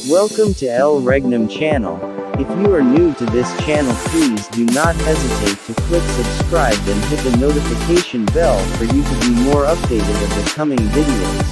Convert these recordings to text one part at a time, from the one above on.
Welcome to El Regnum channel. If you are new to this channel, please do not hesitate to click subscribe and hit the notification bell for you to be more updated of the coming videos.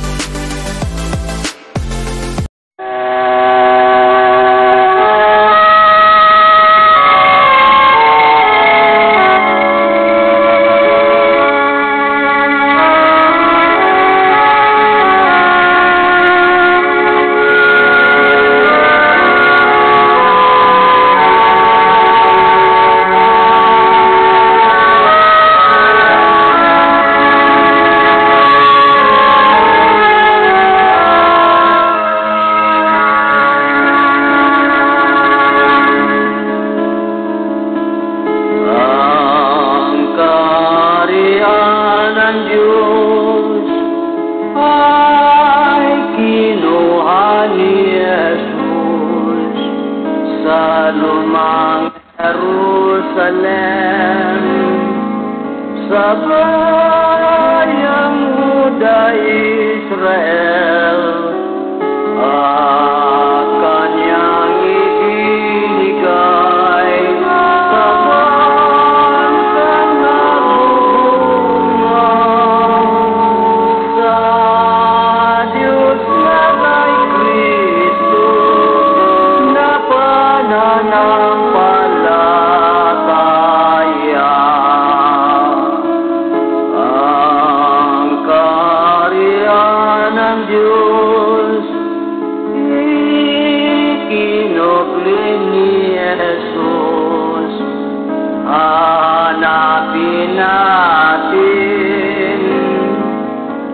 Lumang Jerusalem, sa bayang Huda Israel, kanyang ibinigay sa bansang nabubuhay sa Diyos na kay Kristo na pananampalataya. Ang kaharian ng Diyos ikinubli ni Jesus. Hanapin natin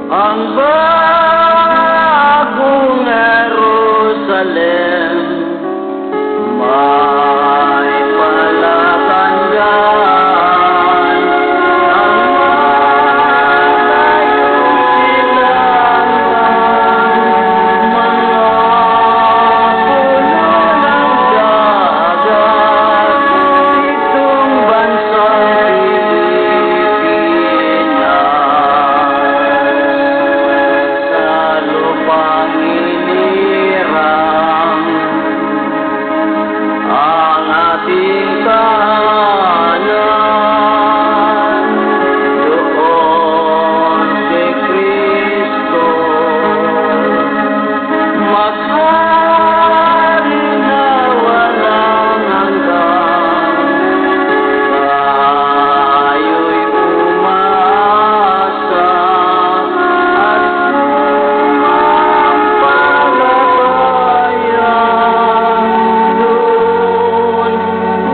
ang bagong Jerusalem. May palatandaan ang malayong silangan, mga puno ng dagat, itong bansang Pilipinas. Sa lupang inirang ang ating tahanan, doon si Kristo maghari na walang hanggan. Tayo'y umasa at sumampalataya. Doon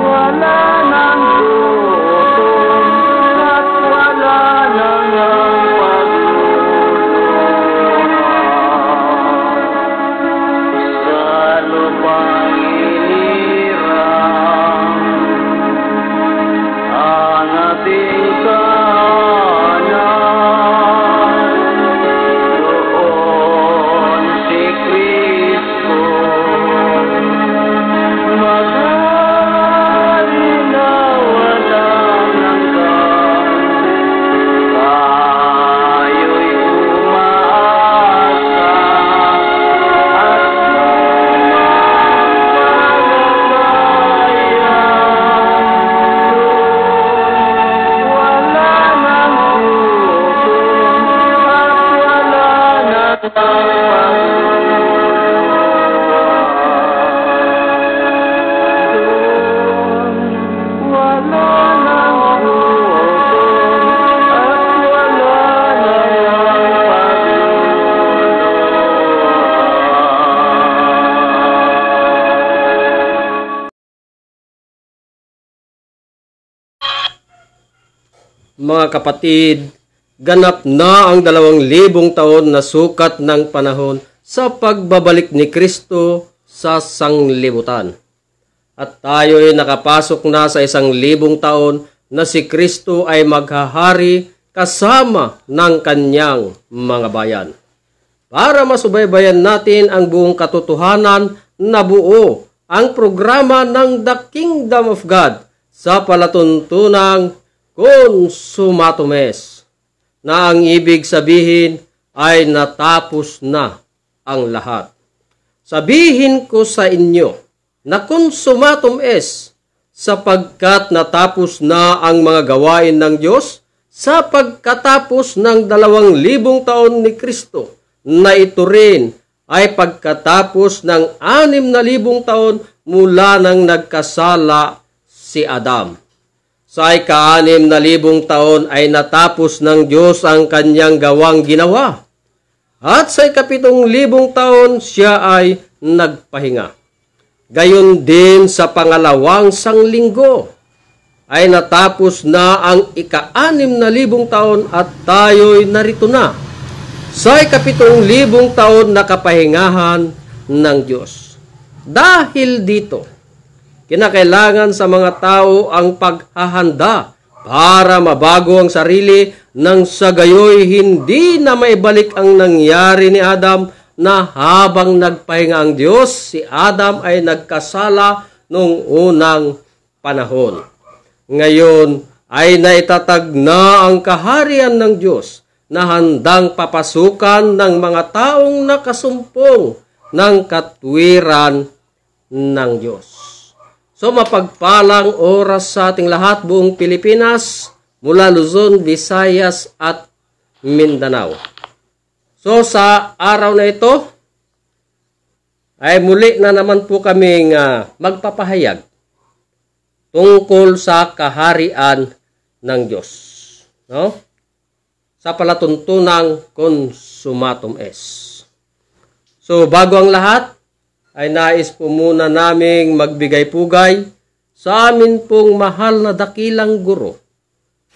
wala nang gutom at wala nang pagluluha. Sa lupang inirang ang ating tahanan, doon si Kristo maghari na walang hanggan. Tayo'y umaasa at sumampalataya. Doon wala nang gutom at wala nang pagluluha. Wala nang gutom at wala nang pagluluha. Mga kapatid, ganap na ang 2,000 taon na sukat ng panahon sa pagbabalik ni Kristo sa sanglibutan. At tayo ay nakapasok na sa 1,000 taon na si Kristo ay maghahari kasama ng kanyang mga bayan. Para masubaybayan natin ang buong katotohanan na buo ang programa ng The Kingdom of God sa palatuntunang Consumatumes, na ang ibig sabihin ay natapos na ang lahat. sabihin ko sa inyo na consumatum est, sapagkat natapos na ang mga gawain ng Diyos sa pagkatapos ng 2,000 taon ni Kristo, na ito rin ay pagkatapos ng 6,000 taon mula nang nagkasala si Adam. Sa ika-6,000 taon ay natapos ng Diyos ang kanyang gawang ginawa. At sa ika-7,000 taon siya ay nagpahinga. Gayon din sa pangalawang sanglinggo ay natapos na ang ika-6,000 taon at tayo'y narito na sa ika-7,000 taon na kapahingahan ng Diyos. Dahil dito, kinakailangan sa mga tao ang paghahanda para mabago ang sarili nang sa gayoy hindi na maibalik ang nangyari ni Adam, na habang nagpahinga ang Diyos, si Adam ay nagkasala noong unang panahon. Ngayon ay naitatag na ang kaharian ng Diyos na handang papasukan ng mga taong nakasumpong ng katwiran ng Diyos. So mapagpalang oras sa ating lahat, buong Pilipinas, mula Luzon, Visayas at Mindanao. So sa araw na ito, ay muli na naman po kaming magpapahayag tungkol sa kaharian ng Diyos. No? Sa palatuntunang consumatum est. So bago ang lahat, ay nais po muna naming magbigay-pugay sa amin pong mahal na dakilang guro,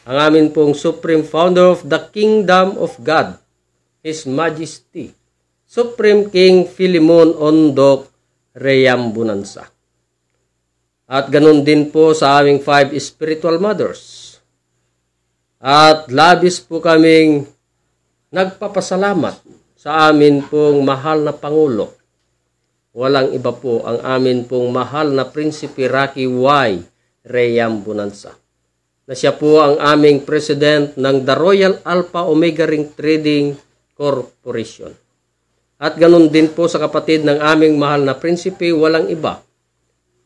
ang amin pong Supreme Founder of the Kingdom of God, His Majesty, Supreme King Philemon Ondok Reyambunansa. At ganun din po sa aming 5 spiritual mothers. At labis po kaming nagpapasalamat sa amin pong mahal na Pangulo. Walang iba po ang amin pong mahal na Prinsipe Rocky Y. Reyambunansa, na siya po ang aming President ng The Royal Alpha Omega Ring Trading Corporation. At ganun din po sa kapatid ng aming mahal na Prinsipe, walang iba,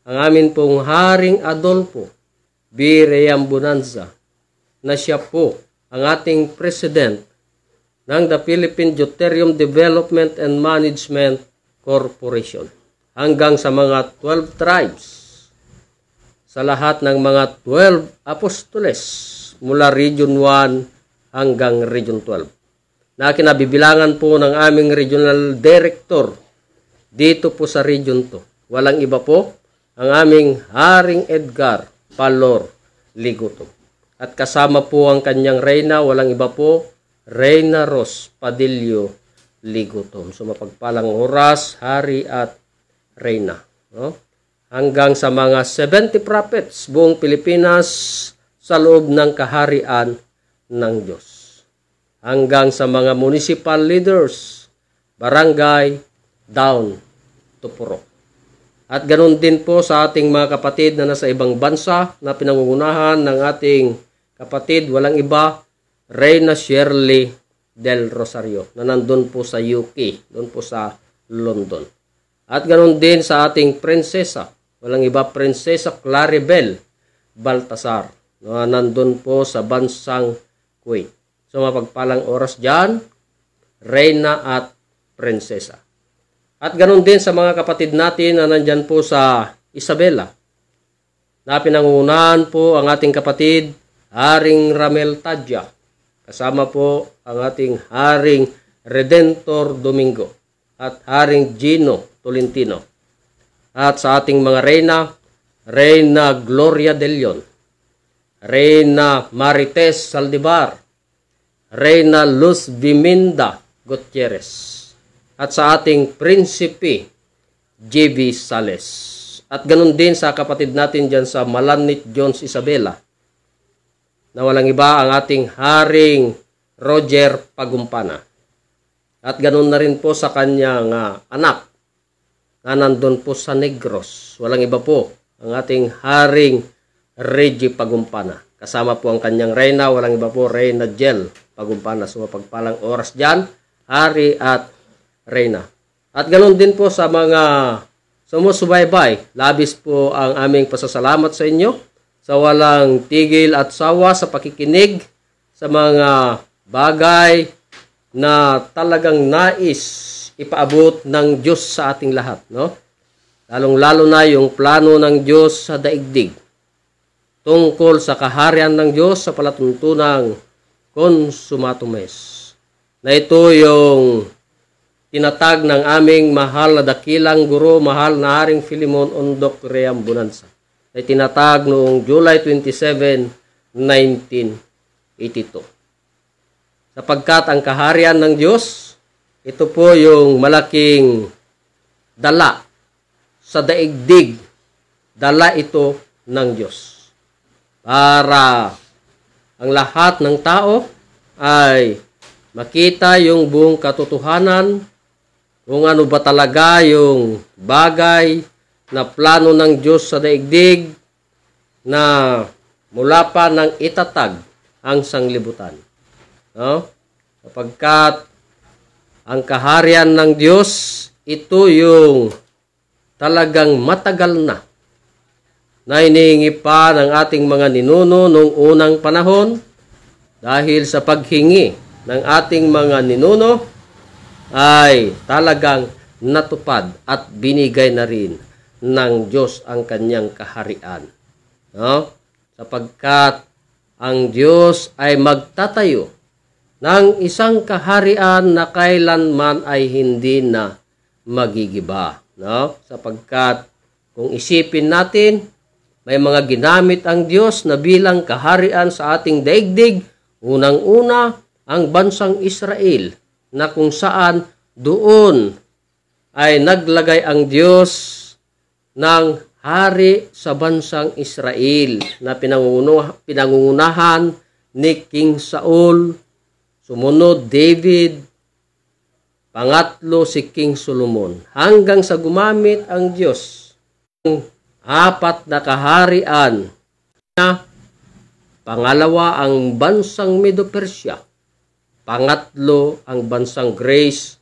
ang amin pong Haring Adolfo B. Reyambunansa, na siya po ang ating President ng the Philippine Deuterium Development and Management Corporation, hanggang sa mga 12 tribes, sa lahat ng mga 12 apostoles mula Region 1 hanggang Region 12, na kinabibilangan po ng aming Regional Director dito po sa Region 2. Walang iba po, ang aming Haring Edgar Palor Ligutom. At kasama po ang kanyang reyna, walang iba po, Reyna Ros Padillo Ligutom. So mapagpalang oras, hari at reyna. No? Hanggang sa mga 70 prophets buong Pilipinas sa loob ng kaharian ng Diyos. Hanggang sa mga municipal leaders, barangay, down to puro. At ganoon din po sa ating mga kapatid na nasa ibang bansa na pinangungunahan ng ating kapatid, walang iba, Reyna Shirley del Rosario, na nandun po sa UK, doon po sa London. At ganoon din sa ating prinsesa, walang iba, Prinsesa Claribel Baltasar, na nandun po sa bansang Kuwait. So mapagpalang oras dyan, reyna at prinsesa. At ganoon din sa mga kapatid natin na nandyan po sa Isabela, na pinangungunahan po ang ating kapatid, Haring Ramel Tadya, kasama po ang ating Haring Redentor Domingo at Haring Gino Tolentino. At sa ating mga reyna, Reyna Gloria de Leon, Reyna Marites Saldivar, Reyna Luz Biminda Gutierrez, at sa ating Prinsipe J.B. Sales. At ganun din sa kapatid natin dyan sa Malanit Jones Isabela, na walang iba ang ating Haring Roger Pagumpana. At ganun na rin po sa kanyang anak na nandun po sa Negros. Walang iba po ang ating Haring Reggie Pagumpana. Kasama po ang kanyang reyna, walang iba po, Reyna Jel Pagumpana. So mapagpalang oras dyan, hari at reyna. At ganoon din po sa mga sumusubaybay. Labis po ang aming pasasalamat sa inyo sa walang tigil at sawa sa pakikinig sa mga bagay na talagang nais ipaabot ng Diyos sa ating lahat, no? Lalong-lalo na yung plano ng Diyos sa daigdig tungkol sa kaharian ng Diyos sa palatuntunang consummation na ito yung tinatag ng aming mahal na dakilang guro, mahal na Haring Filimon Ondok Reambunanza, ay tinatag noong July 27, 1982. Sapagkat ang kaharian ng Diyos, ito po yung malaking dala sa daigdig, dala ito ng Diyos. Para ang lahat ng tao ay makita yung buong katotohanan kung ano ba talaga yung bagay na plano ng Diyos sa daigdig na mula pa ng itatag ang sanglibutan. No? Sapagkat ang kaharian ng Diyos, ito yung talagang matagal na hinihingi pa ng ating mga ninuno noong unang panahon dahil sa paghingi ng ating mga ninuno ay talagang natupad at binigay na rin ng Diyos ang kanyang kaharian. No? Sapagkat ang Diyos ay magtatayo ng isang kaharian na kailanman ay hindi na magigiba. No? Sapagkat kung isipin natin, may mga ginamit ang Diyos na bilang kaharian sa ating daigdig. Unang-una, ang bansang Israel, na kung saan doon ay naglagay ang Diyos ng hari sa bansang Israel na pinangungunahan ni King Saul, sumunod David, pangatlo si King Solomon, hanggang sa gumamit ang Diyos ng 4 na kaharian na pangalawa ang bansang Medo-Persia, pangatlo ang bansang Greece,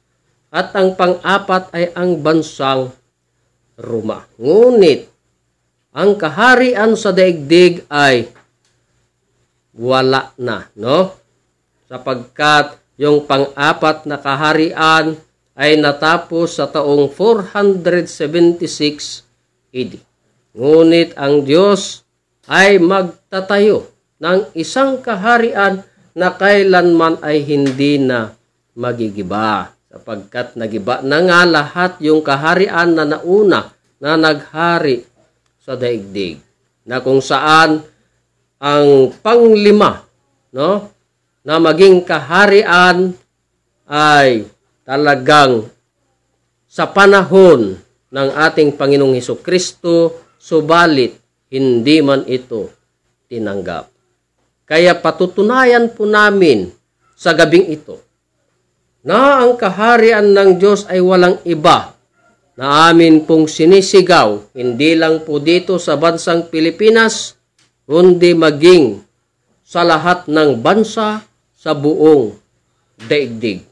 at ang pang-apat ay ang bansang Roma. Ngunit ang kaharian sa daigdig ay wala na, no? Sapagkat yung pang-apat na kaharian ay natapos sa taong 476 AD. Ngunit ang Diyos ay magtatayo ng isang kaharian na kailanman ay hindi na magigiba. Sapagkat nagiba na nga lahat yung kaharian na nauna na naghari sa daigdig. Na kung saan ang panglima, no, na maging kaharian ay talagang sa panahon ng ating Panginoong Hesukristo, subalit hindi man ito tinanggap. Kaya patutunayan po namin sa gabing ito na ang kaharian ng Diyos ay walang iba na amin pong sinisigaw, hindi lang po dito sa bansang Pilipinas, kundi maging sa lahat ng bansa sa buong daigdig.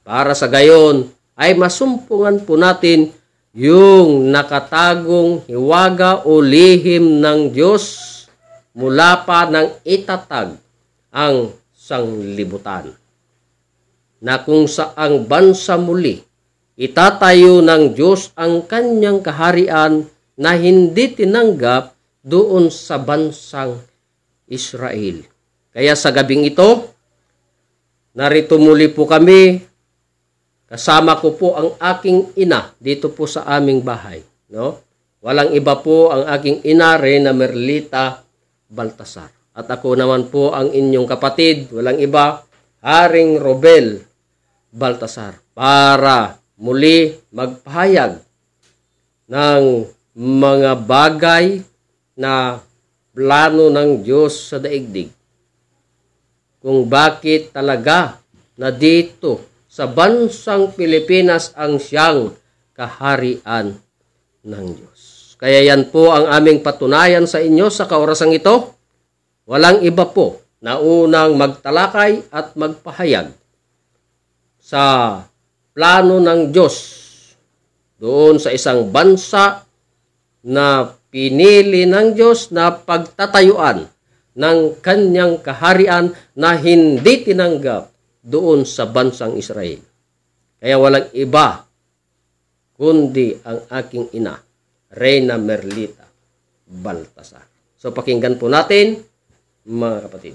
Para sa gayon ay masumpungan po natin yung nakatagong hiwaga o lihim ng Diyos mula pa ng itatag ang sanglibutan. Na kung saang bansa muli, itatayo ng Diyos ang kanyang kaharian na hindi tinanggap doon sa bansang Israel. Kaya sa gabing ito, narito muli po kami. Kasama ko po ang aking ina dito po sa aming bahay. No? Walang iba po ang aking ina, Reyna Merlita Baltasar. At ako naman po ang inyong kapatid, walang iba, Haring Robel Baltasar. Para muli magpahayag ng mga bagay na plano ng Diyos sa daigdig. Kung bakit talaga na dito sa bansang Pilipinas ang siyang kaharian ng Diyos. Kaya yan po ang aming patunayan sa inyo sa kaorasang ito. Walang iba po na unang magtalakay at magpahayag sa plano ng Diyos doon sa isang bansa na pinili ng Diyos na pagtatayuan ng kanyang kaharian na hindi tinanggap doon sa bansang Israel. Kaya walang iba kundi ang aking ina, Reyna Merlita Baltasar. So pakinggan po natin, mga kapatid.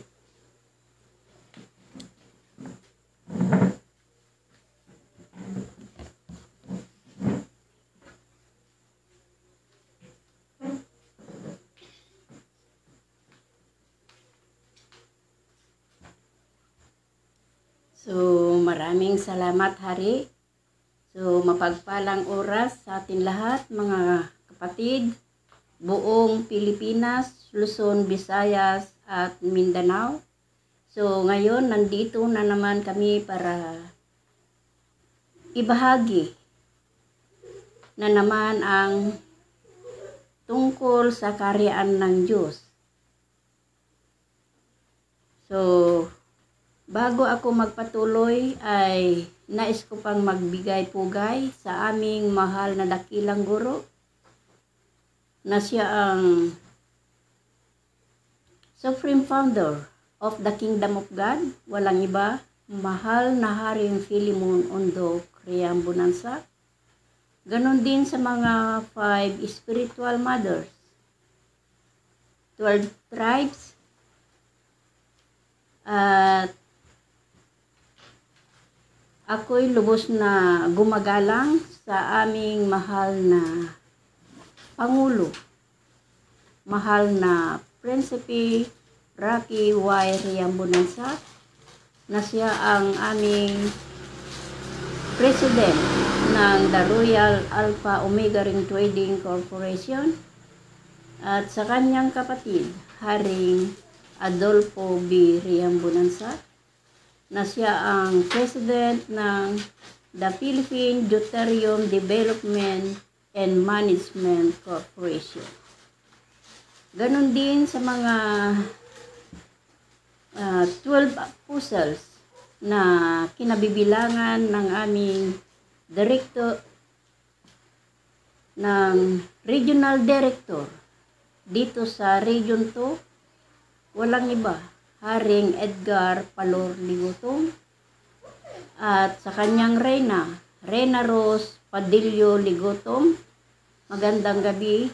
So, maraming salamat, Hari. So, mapagpalang oras sa atin lahat, mga kapatid, buong Pilipinas, Luzon, Visayas, at Mindanao. So, ngayon, nandito na naman kami para ibahagi na naman ang tungkol sa kaharian ng Diyos. So, bago ako magpatuloy ay nais ko pang magbigay pugay sa aming mahal na dakilang guro na siya ang Supreme Founder of the Kingdom of God, walang iba, mahal na Haring Philemon Ondo Kriam Bonanza. Ganon din sa mga 5 spiritual mothers, 12 tribes, at ako'y lubos na gumagalang sa aming mahal na Pangulo, mahal na Prinsipe Rocky Y. Riam Bonanza, na siya ang aming President ng The Royal Alpha Omega Ring Trading Corporation, at sa kanyang kapatid, Haring Adolfo B. Riam Bonanza, na siya ang President ng the Philippine Deuterium Development and Management Corporation. Ganon din sa mga 12 apostles na kinabibilangan ng aming director, ng regional director dito sa Region 2, walang iba, Haring Edgar Palor Ligutong, at sa kanyang Reyna Rose Padillo Ligutong. Magandang gabi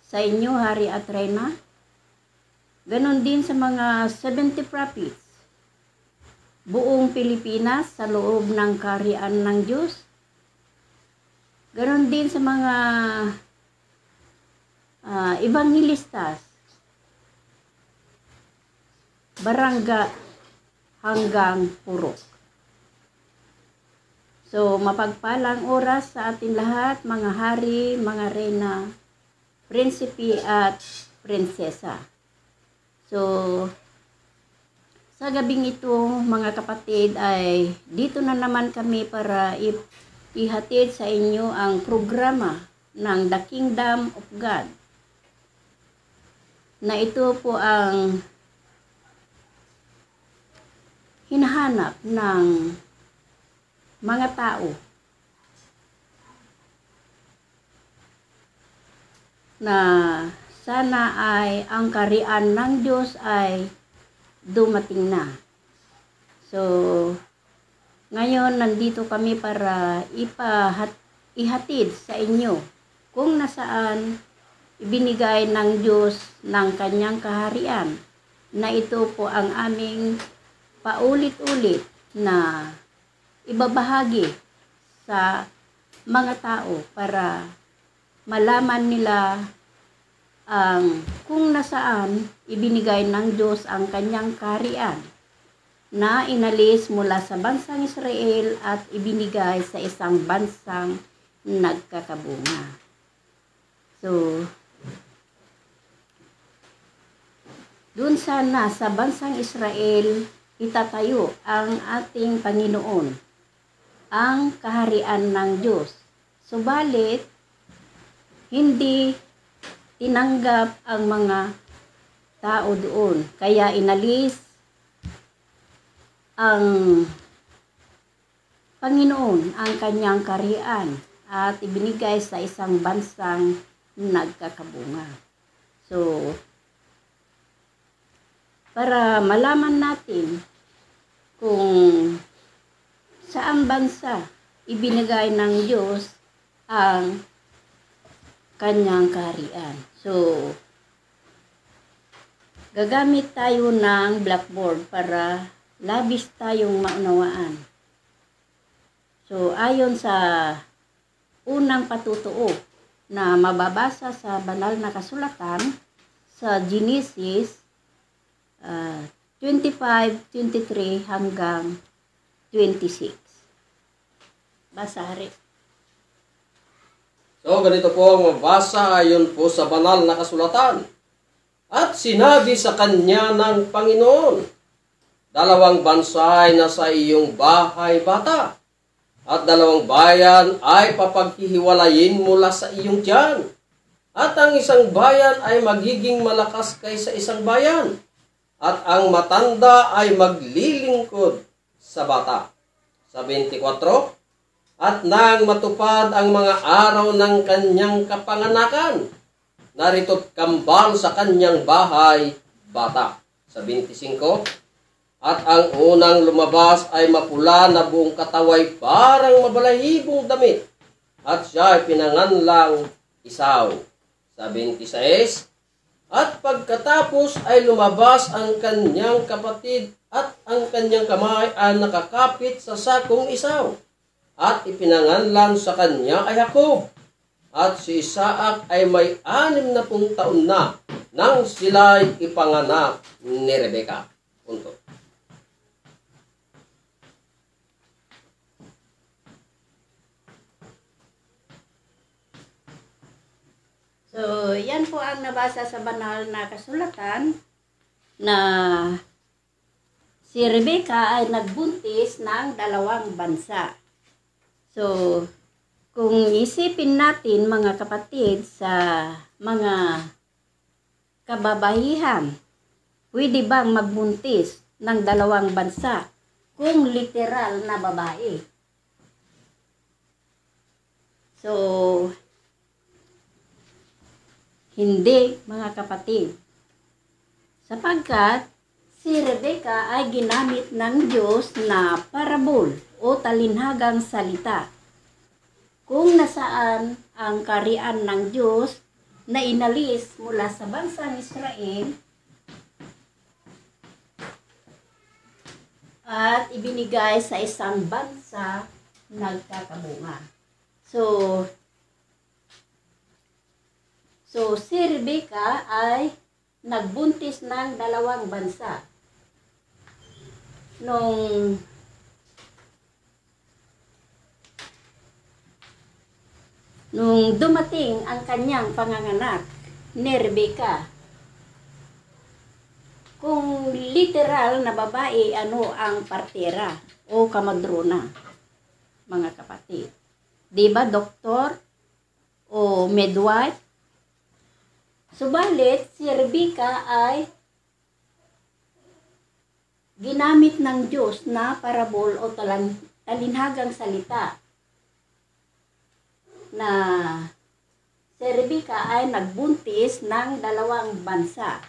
sa inyo, Hari at Reyna. Ganon din sa mga 70 prophets buong Pilipinas sa loob ng kaharian ng Diyos. Ganon din sa mga evangelistas barangga hanggang purok. So, mapagpalang oras sa atin lahat, mga hari, mga reyna, prinsipe at prinsesa. So, sa gabing ito, mga kapatid, ay dito na naman kami para ihatid sa inyo ang programa ng The Kingdom of God. Na ito po ang hinahanap ng mga tao na sana ay ang kaharian ng Diyos ay dumating na. So, ngayon nandito kami para ihatid sa inyo kung nasaan ibinigay ng Diyos ng kanyang kaharian, na ito po ang aming paulit-ulit na ibabahagi sa mga tao para malaman nila ang kung nasaan ibinigay ng Diyos ang kanyang kaharian na inalis mula sa bansang Israel at ibinigay sa isang bansang nagkakabunga. So, dun sana sa bansang Israel itatayo ang ating Panginoon, ang kaharian ng Diyos. Subalit, hindi tinanggap ang mga tao doon. Kaya inalis ang Panginoon ang kanyang kaharian at ibinigay sa isang bansang nagkakabunga. So, para malaman natin kung saang bansa ibinigay ng Diyos ang kanyang kaharian. So, gagamit tayo ng blackboard para labis tayong maunawaan. So, ayon sa unang patutuo na mababasa sa banal na kasulatan sa Genesis 25:23 hanggang 26. Basari. So, ganito po ang mabasa ayon po sa banal na kasulatan. At sinabi sa kanya ng Panginoon, dalawang bansa ay nasa iyong bahay, bata, at dalawang bayan ay papaghihiwalayin mula sa iyong tiyan. At ang isang bayan ay magiging malakas kaysa isang bayan, at ang matanda ay maglilingkod sa bata. Sa 24, at nang matupad ang mga araw ng kanyang kapanganakan, narito't kambal sa kanyang bahay, bata. Sa 25, at ang unang lumabas ay mapula na buong kataway parang mabalahibong damit, at siya ay pinanganlang Isaw. Sa 26, at pagkatapos ay lumabas ang kanyang kapatid, at ang kanyang kamay ay nakakapit sa sakong Isaw, at ipinanganlan sa kanya ay Jacob. At si Isaac ay may 60 taon na nang sila'y ipanganak ni Rebeka. Punto. So, yan po ang nabasa sa banal na kasulatan na si Rebeka ay nagbuntis ng 2 bansa. So, kung isipin natin mga kapatid sa mga kababahihan, pwede bang magbuntis ng 2 bansa kung literal na babae? So, hindi mga kapatid. Sapagkat si Rebeka ay ginamit ng Diyos na parabol o talinhagang salita, kung nasaan ang kaharian ng Diyos na inalis mula sa bansang Israel at ibinigay sa isang bansa nagkakabunga. So si Rebeka ay nagbuntis ng 2 bansa. Nung dumating ang kanyang panganganak ni Rebeka, kung literal na babae, ano ang partera o kamadrona, mga kapatid? Diba, doktor o midwife? Subalit, si Rebeka ay ginamit ng Diyos na parabol o talinhagang salita na si Rebeka ay nagbuntis ng 2 bansa.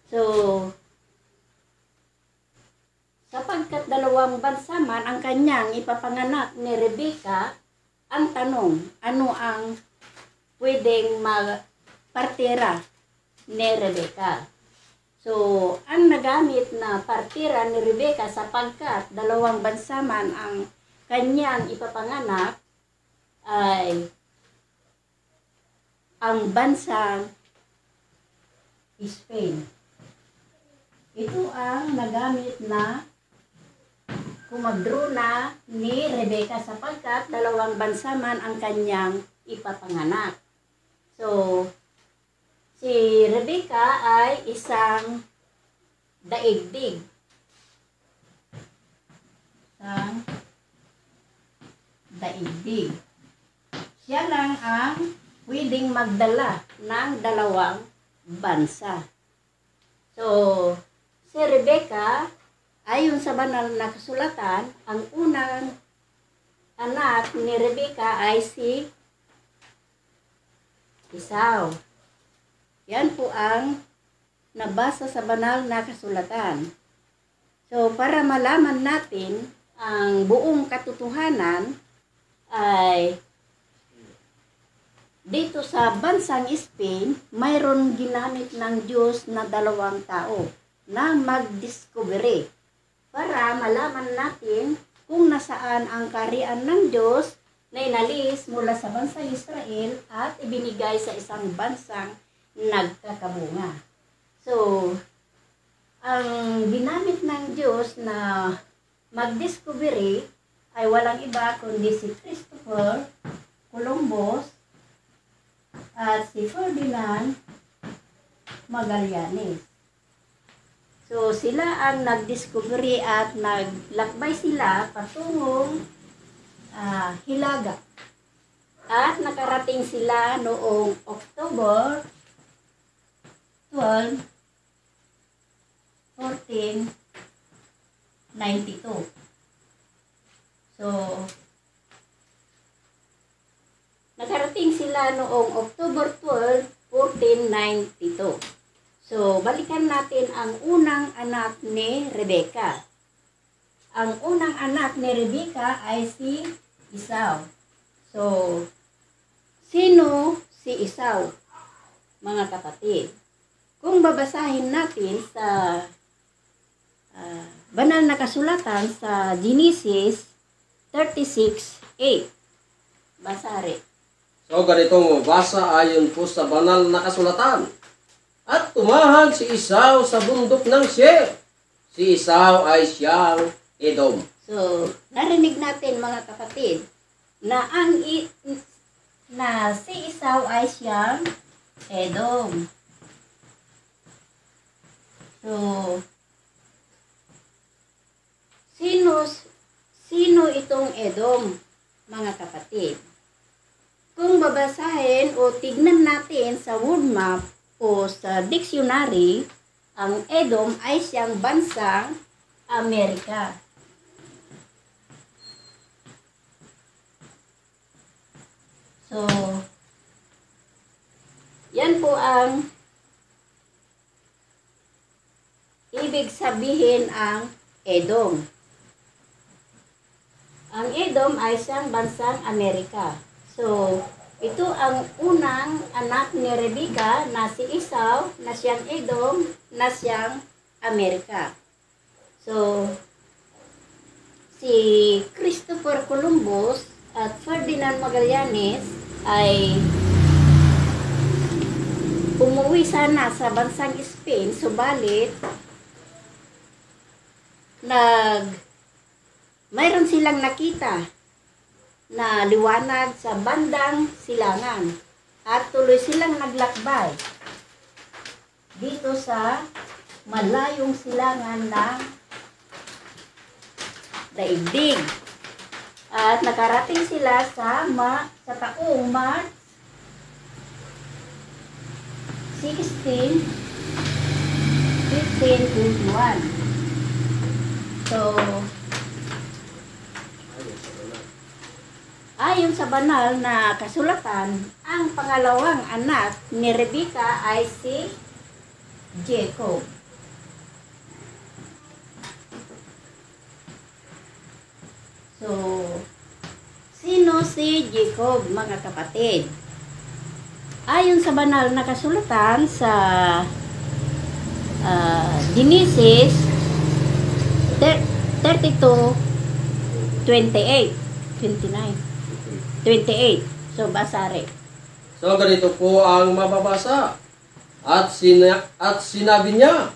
So, sapagkat 2 bansa man ang kanyang ipapanganak ni Rebeka, ang tanong, ano ang pwedeng partera ni Rebeka? So, ang nagamit na partera ni Rebeka sapagkat 2 bansa man ang kanyang ipapanganak ay ang bansang Spain. Ito ang nagamit na kumadrona ni Rebeka sapagkat 2 bansa man ang kanyang ipapanganak. So, si Rebeka ay isang daigdig. Isang daigdig. Siya lang ang pwedeng magdala ng 2 bansa. So, si Rebeka, ayon sa banal na kasulatan, ang unang anak ni Rebecca ay si Esau. Yan po ang nabasa sa banal na kasulatan. So, para malaman natin ang buong katotohanan ay dito sa bansang Spain, mayroon ginamit ng Diyos na 2 tao na mag-discovery para malaman natin kung nasaan ang kaharian ng Diyos na inalis mula sa bansang Israel at ibinigay sa isang bansang nagkakabunga. So, ang ginamit ng Diyos na mag-discovery ay walang iba kundi si Christopher Columbus at si Ferdinand Magallanes. So, sila ang nag-discovery at naglakbay sila patungong Hilaga. At nakarating sila noong October 12, 1492. So, nakarating sila noong October 12, 1492. So, balikan natin ang unang anak ni Rebecca. Ang unang anak ni Rebecca ay si Esau. So, sino si Esau, mga kapatid? Kung babasahin natin sa banal na kasulatan sa Genesis 36:8. Basari. So ganitong basa ayon po sa banal na kasulatan. At tumahag si Esau sa bundok ng Seir. Si Esau ay siyang Edom. So, narinig natin mga kapatid na si Esau ay siyang Edom. So, sino itong Edom, mga kapatid? Kung babasahin o tignan natin sa word map o sa dictionary, ang Edom ay siyang bansang Amerika. So, yan po ang ibig sabihin ang Edom. Ang Edom ay siyang bansang Amerika. So, ito ang unang anak ni Rebecca na si Esau, na siyang Edom, na siyang Amerika. So, si Christopher Columbus at Ferdinand Magallanes ay umuwi sana sa bansang Spain, subalit mayroon silang nakita na liwanag sa bandang silangan at tuloy silang naglakbay dito sa malayong silangan ng daigdig. At nakarating sila sa taong March 16, 1521. So, ayon sa banal na kasulatan, ang pangalawang anak ni Rebecca ay si Jacob. So, sino si Jacob, mga kapatid? Ayon sa banal na kasulatan sa Genesis 28. So, basari. So ganito po ang mababasa. At sinabi niya,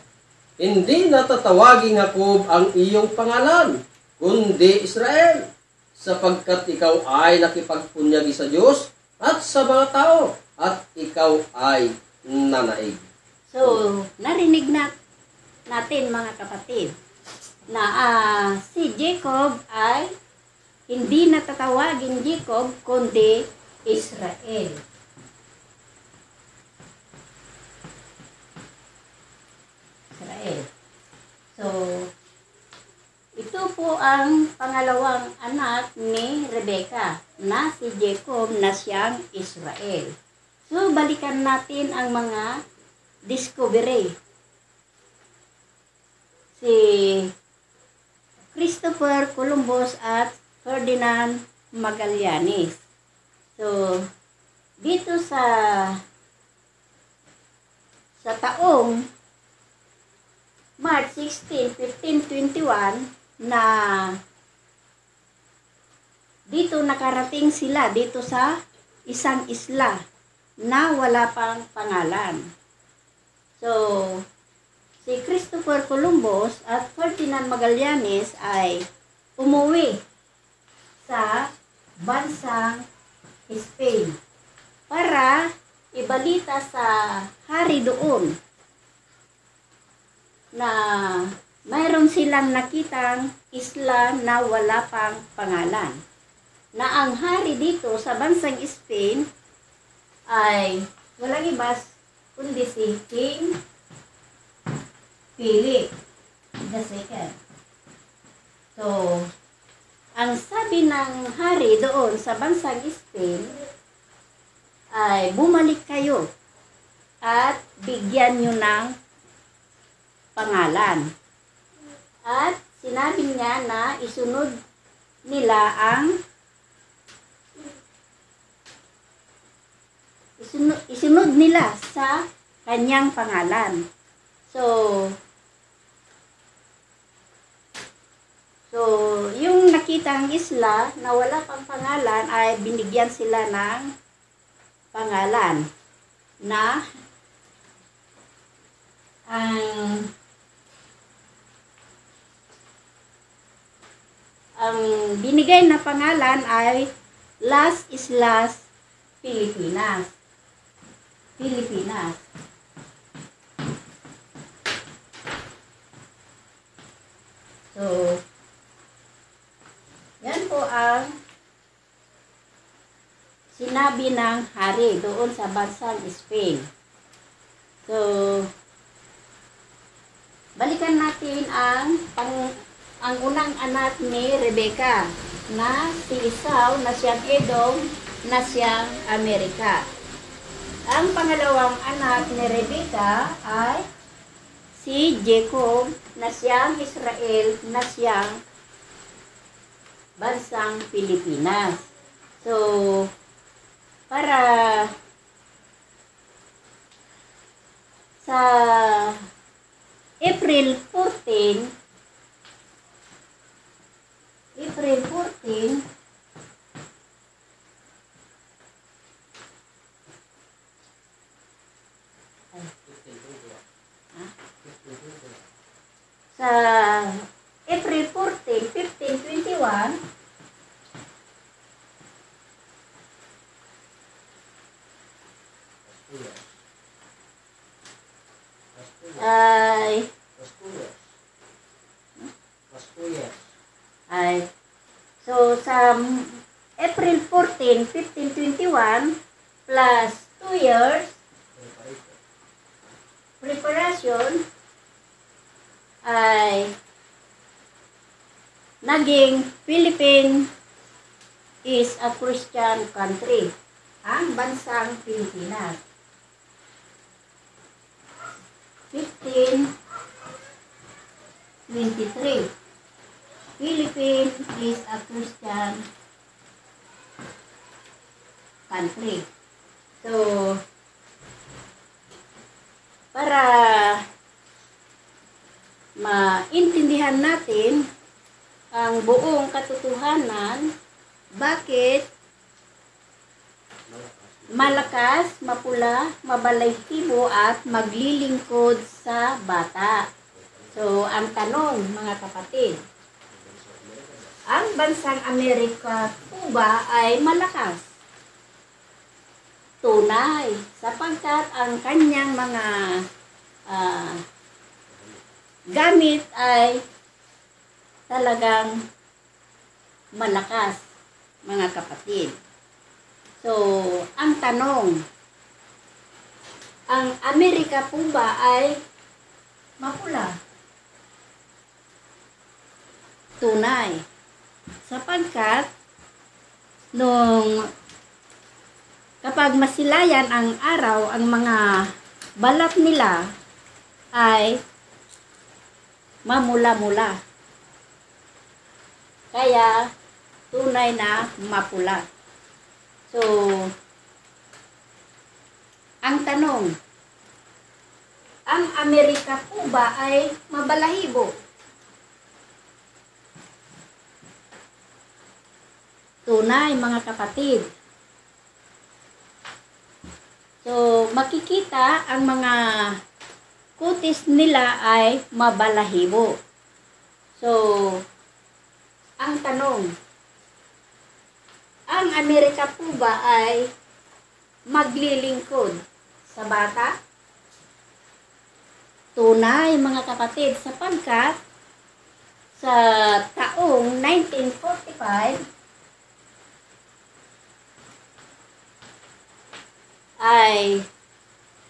hindi natatawaging Jacob ang iyong pangalan, kundi Israel, sapagkat ikaw ay nakipagpunyagi sa Diyos at sa mga tao, at ikaw ay nanaig. So, narinig natin mga kapatid na si Jacob ay hindi natatawaging Jacob kundi Israel. So, ito po ang pangalawang anak ni Rebecca na si Jacob na siyang Israel. So, balikan natin ang mga discovery. Si Christopher Columbus at Ferdinand Magallanes. So, dito sa taong March 16, 1521 na dito nakarating sila dito sa isang isla na wala pang pangalan. So, si Christopher Columbus at Ferdinand Magallanes ay umuwi sa bansang Spain para ibalita sa hari doon na mayroon silang nakitang isla na wala pang pangalan. Na ang hari dito sa bansang Spain ay walang iba kundi si King Philip II. So, ang sabi ng hari doon sa bansang Spain ay bumalik kayo at bigyan nyo ng pangalan. At sinabi niya na isunod nila sa kanyang pangalan. So yung nakitang isla na wala pang pangalan ay binigyan sila ng pangalan na ang binigay na pangalan ay Las Islas Pilipinas. So, yan po ang sinabi ng hari doon sa bansang Spain. So, balikan natin ang unang anak ni Rebecca na si Esau na siyang Edom na siyang Amerika. Ang pangalawang anak ni Rebecca ay si Jacob na siyang Israel na siyang bansang Pilipinas. So, para sa April 14, sa April 14, 1521, so sa April 14, 1521 plus 2 years preparation ay naging Philippines is a Christian country, ang bansang Pilipinas. 1523, Philippines is a Christian country. So, para maintindihan natin ang buong katotohanan, bakit malakas, mapula, mabalaytibo at maglilingkod sa bata. So, ang tanong, mga kapatid, ang bansang Amerika po ba ay malakas? Tunay, sapagkat ang kanyang mga gamit ay talagang malakas, mga kapatid. So, ang tanong, ang Amerika po ba ay mapula? Tunay. sapagkat kapag masilayan ang araw, ang mga balat nila ay mamula-mula. Kaya, tunay na mapula. So, ang tanong, ang Amerika po ba ay mabalahibo? Tunay, mga kapatid. So, makikita ang mga kutis nila ay mabalahibo. So, ang tanong, ang Amerika po ba ay maglilingkod sa bata? Tunay, mga kapatid, sapagkat sa taong 1945 ay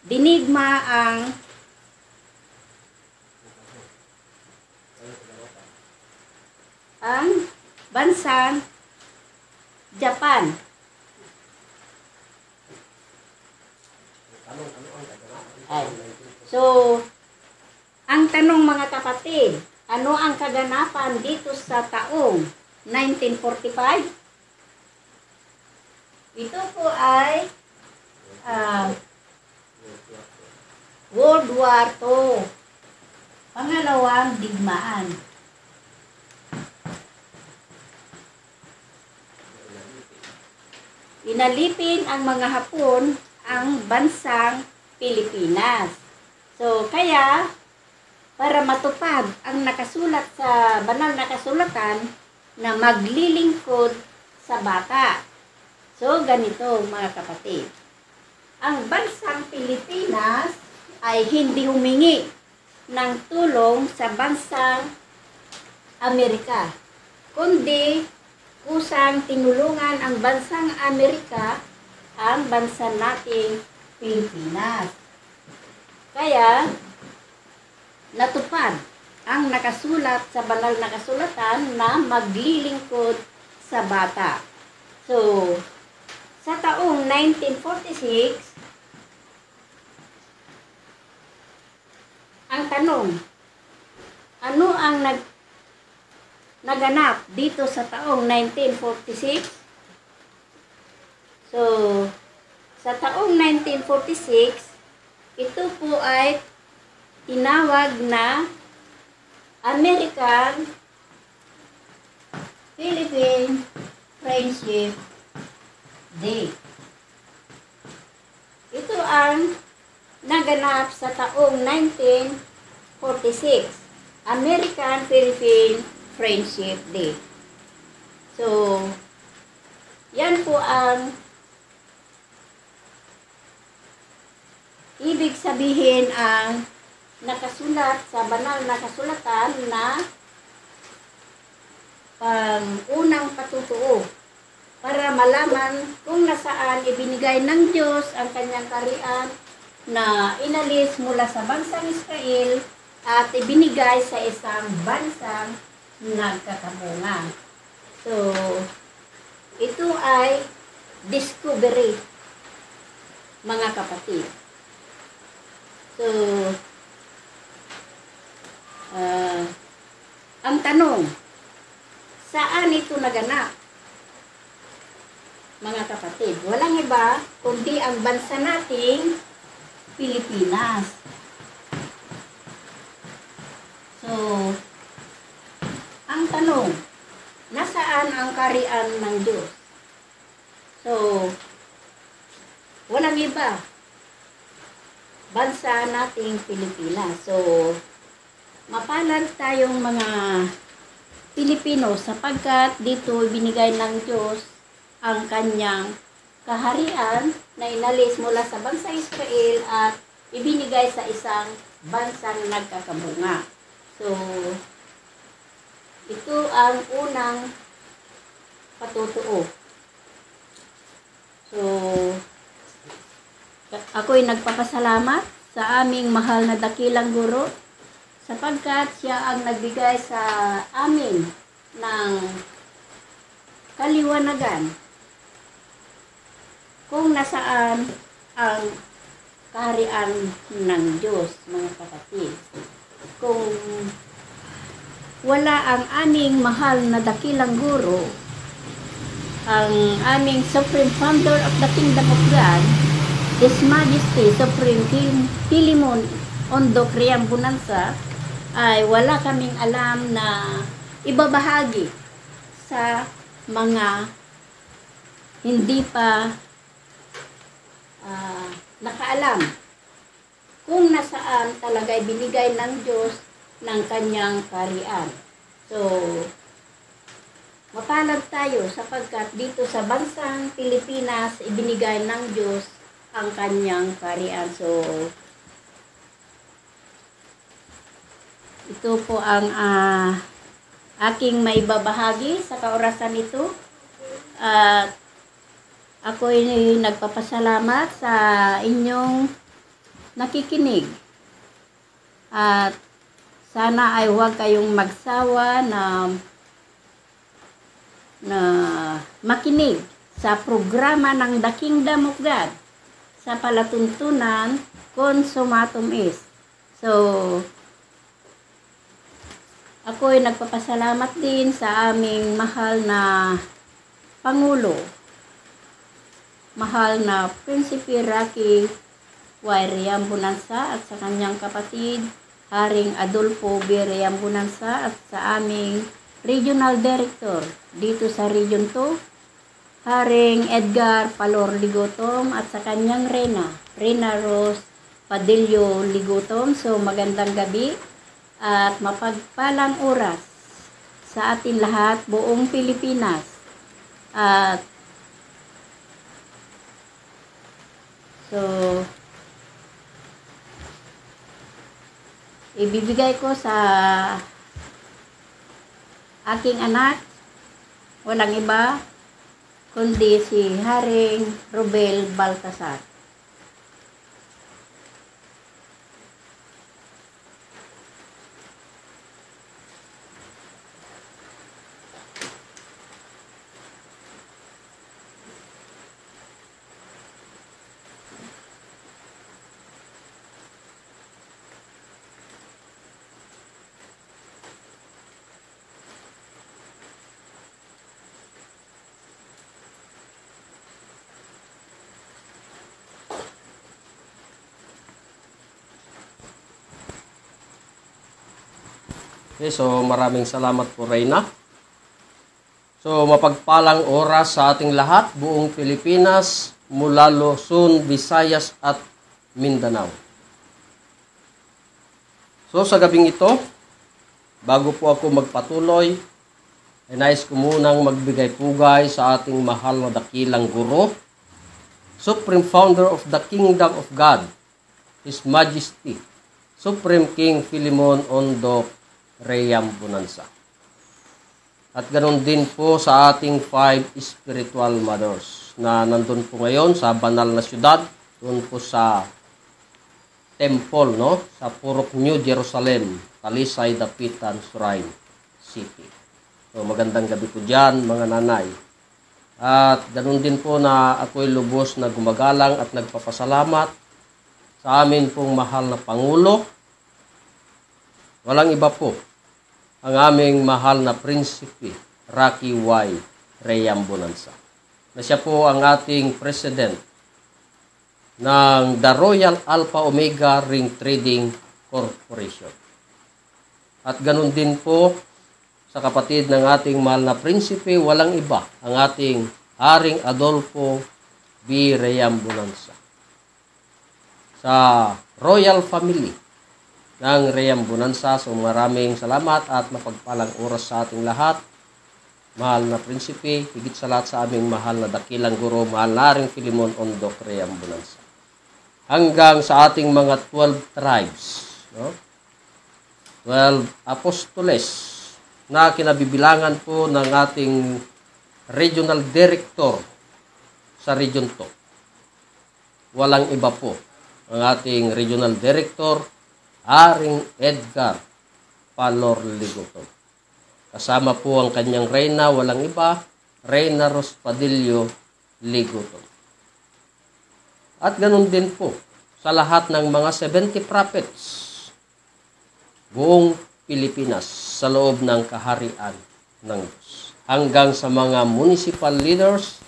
dinigma ang bansang Japan. So, ang tanong, mga kapatid, ano ang kaganapan dito sa taong 1945? Ito po ay World War II, pangalawang digmaan. Inalipin ang mga Hapon ang bansang Pilipinas. So, kaya, para matupad ang nakasulat sa banal na kasulatan na maglilingkod sa bata. So, ganito, mga kapatid. Ang bansang Pilipinas ay hindi humingi ng tulong sa bansang Amerika, kundi kusang tinulungan ang bansang Amerika ang bansa nating Pilipinas. Kaya, natupad ang nakasulat sa banal na kasulatan na maglilingkod sa bata. So, sa taong 1946, ang tanong, ano ang naganap dito sa taong 1946? So, sa taong 1946, ito po ay tinawag na American-Philippine Friendship Day. Ito ang naganap sa taong 1946, American-Philippine Friendship Day. So, yan po ang ibig sabihin ang nakasulat sa banal na kasulatan na unang patutuo para malaman kung nasaan ibinigay ng Diyos ang kanyang kaharian na inalis mula sa bansang Israel at ibinigay sa isang bansang nagkakabunga. So, ito ay discovery, mga kapatid. So, ang tanong, saan ito naganap? Mga kapatid, walang iba kundi ang bansa nating Pilipinas. So, ang tanong, nasaan ang kaharian ng Diyos? So, walang iba, bansa nating Pilipinas. So, mapalad tayong mga Pilipino sapagkat dito binigay ng Diyos ang kanyang kaharian na inalis mula sa bansang Israel at ibinigay sa isang bansang nagkakabunga. So, ito ang unang patutuo. So, ako'y nagpapasalamat sa aming mahal na dakilang guro sapagkat siya ang nagbigay sa amin ng kaliwanagan kung nasaan ang kaharian ng Diyos, mga kapatid. Kung wala ang aming mahal na dakilang guro, ang aming Supreme Founder of the Kingdom of God, His Majesty Supreme King Philemon Ondo Criambunansa, ay wala kaming alam na ibabahagi sa mga hindi pa nakaalam kung nasaan talaga binigay ng Diyos ng kanyang kaharian. So, mapalad tayo sapagkat dito sa bansang Pilipinas, ibinigay ng Diyos ang kanyang kaharian. So, ito po ang aking maibabahagi sa kaorasan ito. At ako'y nagpapasalamat sa inyong nakikinig. At sana ay huwag kayong magsawa na makinig sa programa ng The Kingdom of God sa palatuntunan Consumatum Est. So, ako'y nagpapasalamat din sa aming mahal na Pangulo, mahal na Prinsipe Rocky Y. Riambunansa at sa kanyang kapatid, Haring Adolfo B. Riambunansa, at sa aming Regional Director dito sa Region 2, Haring Edgar Palor Ligotong, at sa kanyang Reyna Rose Padillo Ligotong. So, magandang gabi at mapagpalang oras sa atin lahat, buong Pilipinas. At so, ibibigay ko sa aking anak, walang iba kundi si Haring Robel Baltasar. Okay, so maraming salamat po, Reyna. So mapagpalang oras sa ating lahat, buong Pilipinas, mula Luzon, Visayas at Mindanao. So sa gabing ito, bago po ako magpatuloy, ay nais ko munang magbigay pugay sa ating mahal na dakilang guro, Supreme Founder of the Kingdom of God, His Majesty Supreme King Philemon Ondo Criambunansa. At ganoon din po sa ating 5 spiritual mothers na nandun po ngayon sa banal na syudad, doon po sa temple, no? Sa Purok New Jerusalem, Talisay, Dapitan, Shrine City. So magandang gabi po dyan, mga nanay. At ganoon din po na ako'y lubos na gumagalang at nagpapasalamat sa amin pong mahal na Pangulo. Walang iba po, ang aming mahal na Prinsipe Rocky Y. Riambunansa, na siya po ang ating President ng The Royal Alpha Omega Ring Trading Corporation. At ganun din po sa kapatid ng ating mahal na Prinsipe, walang iba, ang ating Haring Adolfo B. Riambunansa. Sa Royal Family ng Riambunansa. So maraming salamat at mapagpalang oras sa ating lahat. Mahal na Prinsipe, higit sa lahat sa aming mahal na dakilang guro, mahal na Haring Philemon Ondo Criambunansa. Hanggang sa ating mga 12 tribes, no? 12 apostoles na kinabibilangan po ng ating Regional Director sa Region 2. Walang iba po, ang ating Regional Director, Haring Edgar Palor Ligotong. Kasama po ang kanyang reyna, walang iba, Reyna Rospadillo Ligutong. At ganun din po sa lahat ng mga 70 prophets buong Pilipinas sa loob ng kaharian ng Diyos. Hanggang sa mga municipal leaders,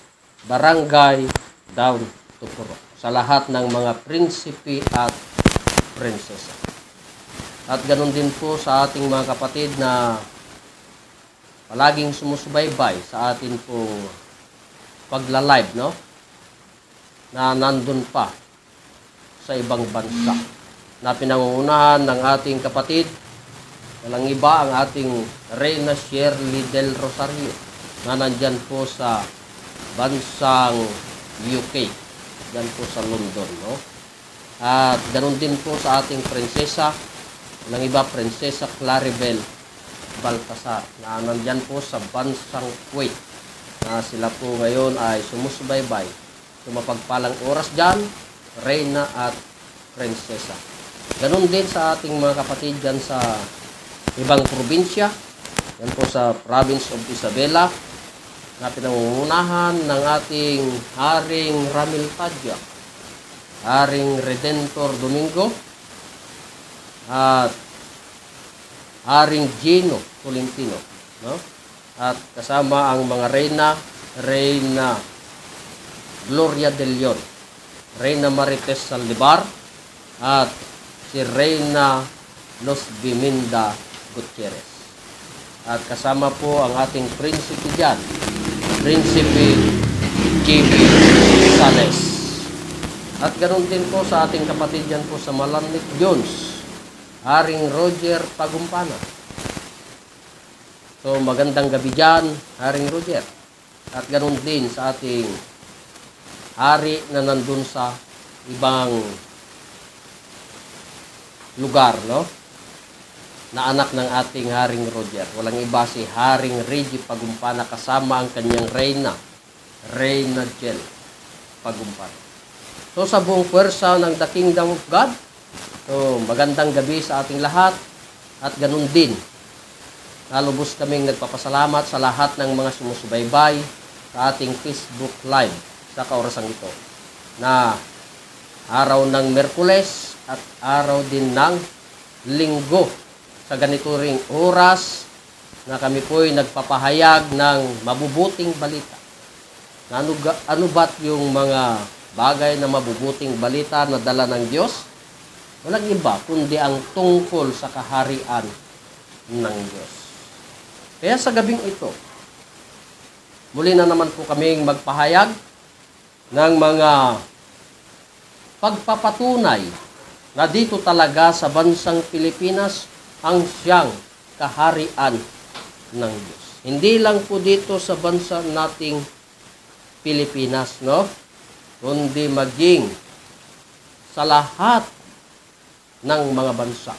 barangay, down to puro. Sa lahat ng mga prinsipe at prinsesa. At ganun din po sa ating mga kapatid na palaging sumusubaybay sa atin pong pagla-live, no? Na nandun pa sa ibang bansa. Na pinangungunahan ng ating kapatid, walang iba ang ating Reyna Shirley del Rosario na nandyan po sa bansang UK. Dyan po sa London, no? At ganun din po sa ating prinsesa, walang iba, Prinsesa Claribel Baltasar, na nandyan po sa bansang Kuwait, na sila po ngayon ay sumusubaybay. Mapagpalang oras dyan, Reyna at Prinsesa. Ganun din sa ating mga kapatid dyan sa ibang probinsya, yan po sa province of Isabela, na pinangungunahan ng ating Haring Ramil Tadya, Haring Redentor Domingo, at Haring Gino Tolentino, no? At kasama ang mga Reyna Gloria de Leon, Reyna Marites Saldivar, at si Reyna Los Biminda Gutierrez. At kasama po ang ating prinsipe dyan, Prinsipe J.B. Sales. At ganoon din po sa ating kapatid dyan po sa Malanlic Jones, Haring Roger Pagumpana. So magandang gabi dyan, Haring Roger. At ganoon din sa ating hari na nandun sa ibang lugar, no? Na anak ng ating Haring Roger. Walang iba si Haring Reggie Pagumpana kasama ang kanyang Reyna Jel Pagumpana. So sa buong pwersa ng The Kingdom of God, so magandang gabi sa ating lahat. At ganun din, nalubos kaming nagpapasalamat sa lahat ng mga sumusubaybay sa ating Facebook Live sa kaorasang ito, na araw ng Merkules at araw din ng Linggo sa ganito ring oras na kami po'y nagpapahayag ng mabubuting balita. Ano ba't yung mga bagay na mabubuting balita na dala ng Diyos? Walang iba kundi ang tungkol sa kaharian ng Diyos. Kaya sa gabing ito, muli na naman po kaming magpahayag ng mga pagpapatunay na dito talaga sa bansang Pilipinas ang siyang kaharian ng Diyos. Hindi lang po dito sa bansa nating Pilipinas, no? Kundi maging sa lahat ng mga bansa.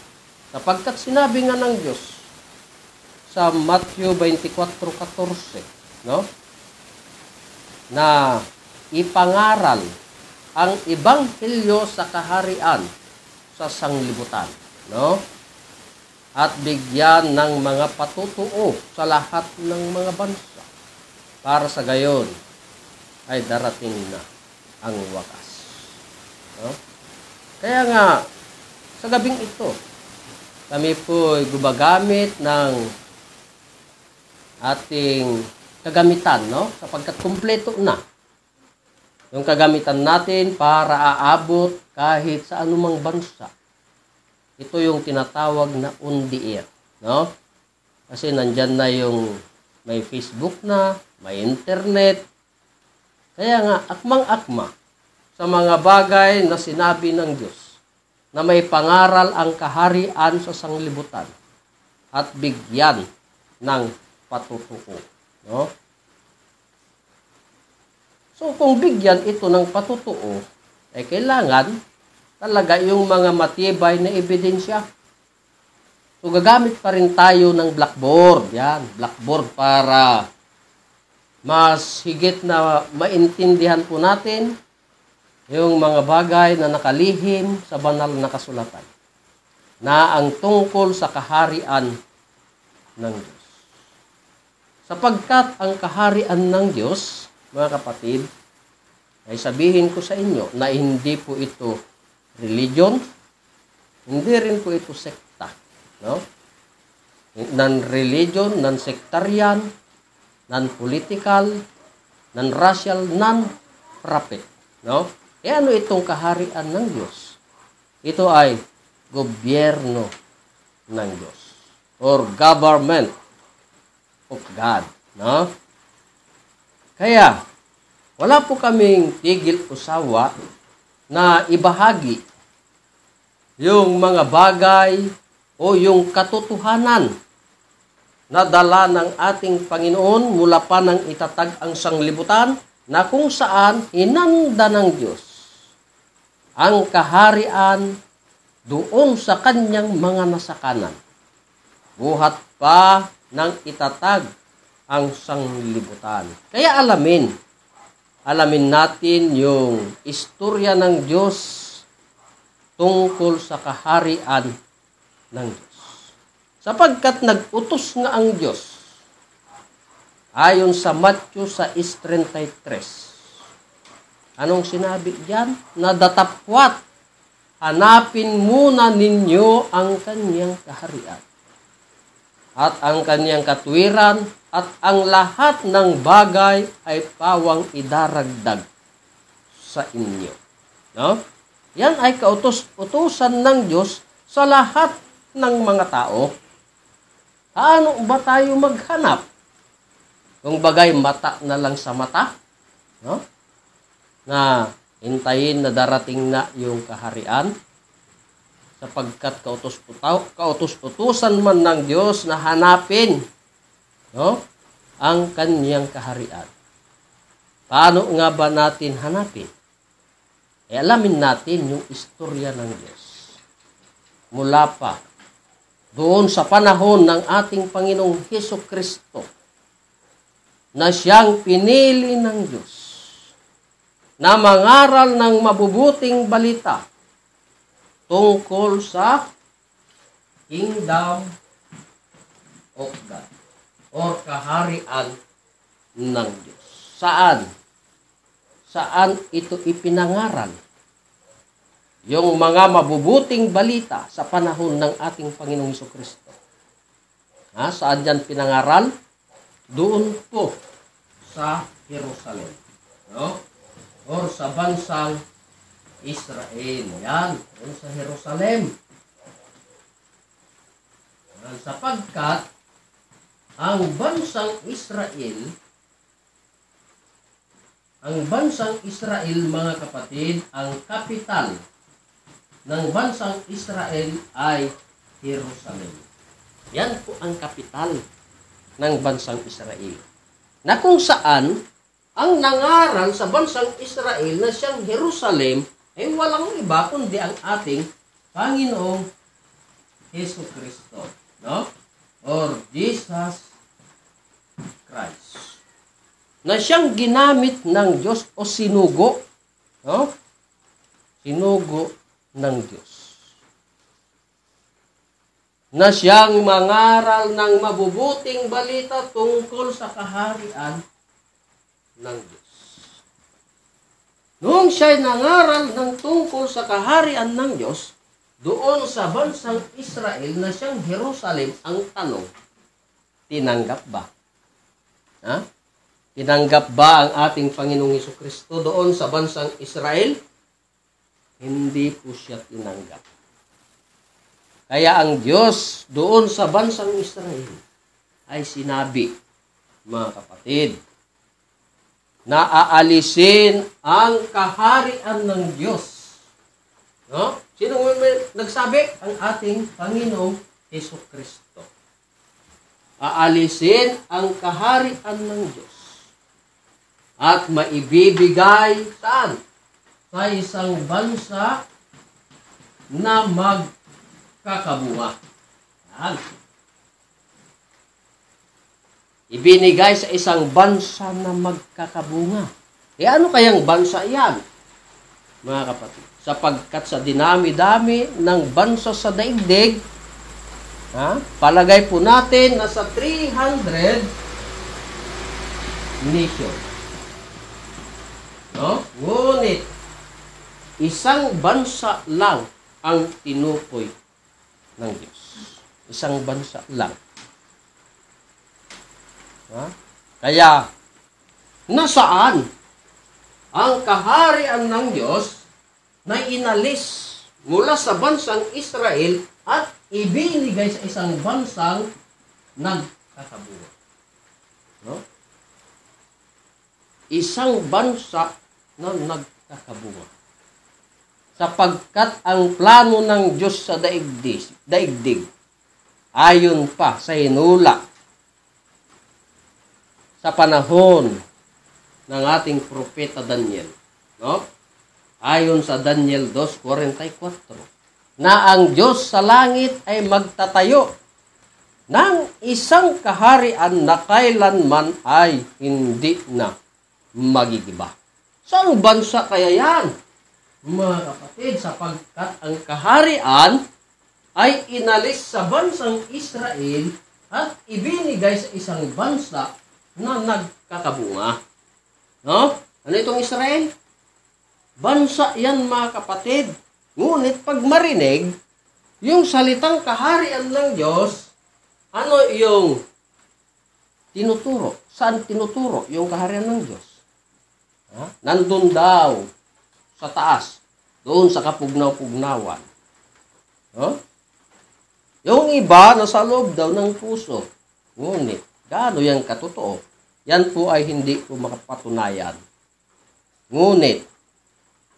Sapagkat sinabi nga ng Diyos sa Matthew 24:14, no? Na ipangaral ang ebanghelyo sa kaharian sa sanglibutan, no? At bigyan ng mga patutuo sa lahat ng mga bansa para sa gayon ay darating na ang wakas, no? Kaya nga sa gabing ito kami po ay gumagamit ng ating kagamitan, no? Sapagkat kumpleto na yung kagamitan natin para aabot kahit sa anumang bansa. Ito yung tinatawag na on the air, no? Kasi nandyan na yung may Facebook na, may internet. Kaya nga, akmang-akma sa mga bagay na sinabi ng Diyos na may pangaral ang kaharian sa sanglibutan at bigyan ng patutuo, no? So, kung bigyan ito ng patutuo, ay kailangan talaga yung mga matibay na ebidensya. So, gagamit pa rin tayo ng blackboard. Yan, blackboard para mas higit na maintindihan po natin yung mga bagay na nakalihim sa banal na kasulatan na ang tungkol sa kaharian ng Diyos. Sapagkat ang kaharian ng Diyos, mga kapatid, ay sabihin ko sa inyo na hindi po ito religion, hindi rin po ito sekta. No? Non-religion, non-sectarian, non-political, non-racial, non-profit. No? E ano itong kaharian ng Diyos? Ito ay gobyerno ng Diyos or government of God. No? Kaya, wala po kaming tigil usawa na ibahagi yung mga bagay o yung katotohanan na dala ng ating Panginoon mula pa nang itatag ang sanglibutan na kung saan hinanda ng Diyos ang kaharian doon sa kanyang mga nasakanan. Buhat pa nang itatag ang sanglibutan. Kaya alamin natin yung istorya ng Diyos tungkol sa kaharian ng Diyos. Sapagkat nag-utos nga ang Diyos ayon sa Matthew 6:33. Anong sinabi diyan? Na datapwat, hanapin muna ninyo ang kanyang kaharian at ang kanyang katwiran, at ang lahat ng bagay ay pawang idaragdag sa inyo. No? Yan ay kautos-utusan ng Diyos sa lahat ng mga tao. Paano ba tayo maghanap? Kung bagay mata na lang sa mata, no? Na hintayin na darating na yung kaharian, sapagkat kautos-utusan man ng Diyos na hanapin, no, ang kanyang kaharian. Paano nga ba natin hanapin? Alamin natin yung istorya ng Diyos. Mula pa doon sa panahon ng ating Panginoong Hesukristo na siyang pinili ng Diyos na mangaral ng mabubuting balita tungkol sa Kingdom of God or kaharian ng Diyos. Saan? Saan ito ipinangaral? Yung mga mabubuting balita sa panahon ng ating Panginoong Hesukristo. Saan yan pinangaral? Doon po sa Jerusalem. No? Or sa bansang Israel. Yan. Doon sa Jerusalem. Yan. Sapagkat ang bansang Israel, mga kapatid, ang kapital ng bansang Israel ay Jerusalem. Yan po ang kapital ng bansang Israel. Na kung saan ang nangaral sa bansang Israel na siyang Jerusalem ay walang iba kundi ang ating Panginoong Hesukristo, no? Or Jesus Christ. Na siyang ginamit ng Diyos o sinugo, no? Sinugo ng Diyos. Na siyang mangaral ng mabubuting balita tungkol sa kaharian ng Diyos. Noong siya'y nangaral ng tungkol sa kaharian ng Diyos, doon sa bansang Israel na siyang Jerusalem, ang tanong, tinanggap ba? Tinanggap ba ang ating Panginoong Hesukristo doon sa bansang Israel? Hindi po siya tinanggap. Kaya ang Diyos doon sa bansang Israel ay sinabi, mga kapatid, na aalisin ang kaharian ng Diyos. No? Sino nagsabi? Ang ating Panginoong Hesukristo. Aalisin ang kaharian ng Diyos at maibibigay saan? Sa isang bansa na magkakabunga. Yan. Ibinigay sa isang bansa na magkakabunga. Ano kayang bansa yan, mga kapatid? Sapagkat sa dinami-dami ng bansa sa daigdig, palagay po natin na sa 300 nation. No? Ngunit, isang bansa lang ang tinukoy ng Diyos. Isang bansa lang. Ha? Kaya, nasaan ang kaharian ng Diyos na inalis mula sa bansang Israel at ibinigay sa isang bansang nagkakabuo? No? Isang bansa na nagkakabuo. Sapagkat ang plano ng Diyos sa daigdig, ayon pa sa hinula sa panahon ng ating propeta Daniel, no? Ayon sa Daniel 2:44, na ang Diyos sa langit ay magtatayo ng isang kaharian na kailanman ay hindi na magigiba. Saan bansa kaya yan, mga kapatid? Sapagkat ang kaharian ay inalis sa bansang Israel at ibinigay sa isang bansa na nagkakabunga. No? Ano itong Israel? Bansa yan, mga kapatid. Ngunit pag marinig yung salitang kaharian ng Diyos, ano yung tinuturo? Saan tinuturo yung kaharian ng Diyos? Nandun daw sa taas, doon sa kapugnaw-pugnawan. Yung iba nasa loob daw ng puso. Ngunit, gaano yan katotoo? Yan po ay hindi ko makapatunayan. Ngunit,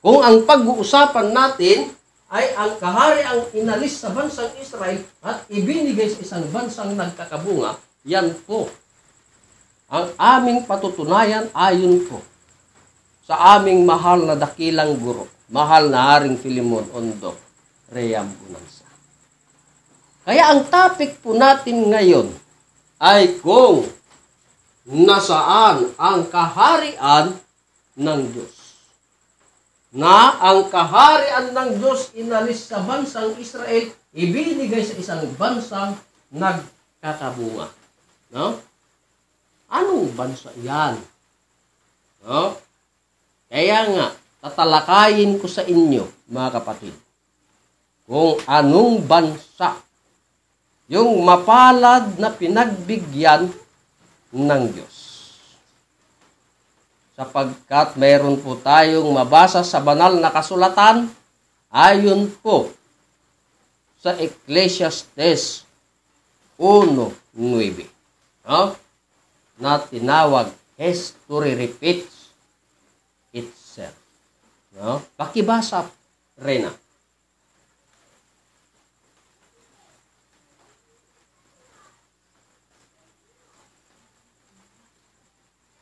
kung ang pag-uusapan natin ay ang kahariang inalis sa bansang Israel at ibinigay sa isang bansang nagkakabunga, yan po ang aming patutunayan ayon po sa aming mahal na dakilang guro, mahal na Haring Filemon Ondok Reyam Bunansa. Kaya ang topic po natin ngayon ay kung nasaan ang kaharian ng Diyos. Na ang kaharian ng Diyos inalis sa bansang Israel, ibinigay sa isang bansang nagkakabunga. No? Anong bansa yan? No? Kaya nga, tatalakayin ko sa inyo, mga kapatid, kung anong bansa yung mapalad na pinagbigyan ng Diyos. Sapagkat mayroon po tayong mabasa sa banal na kasulatan, ayon po sa Ecclesiastes 1:9, no? Na tinawag, history repeats itself. No? Pakibasa, Rena.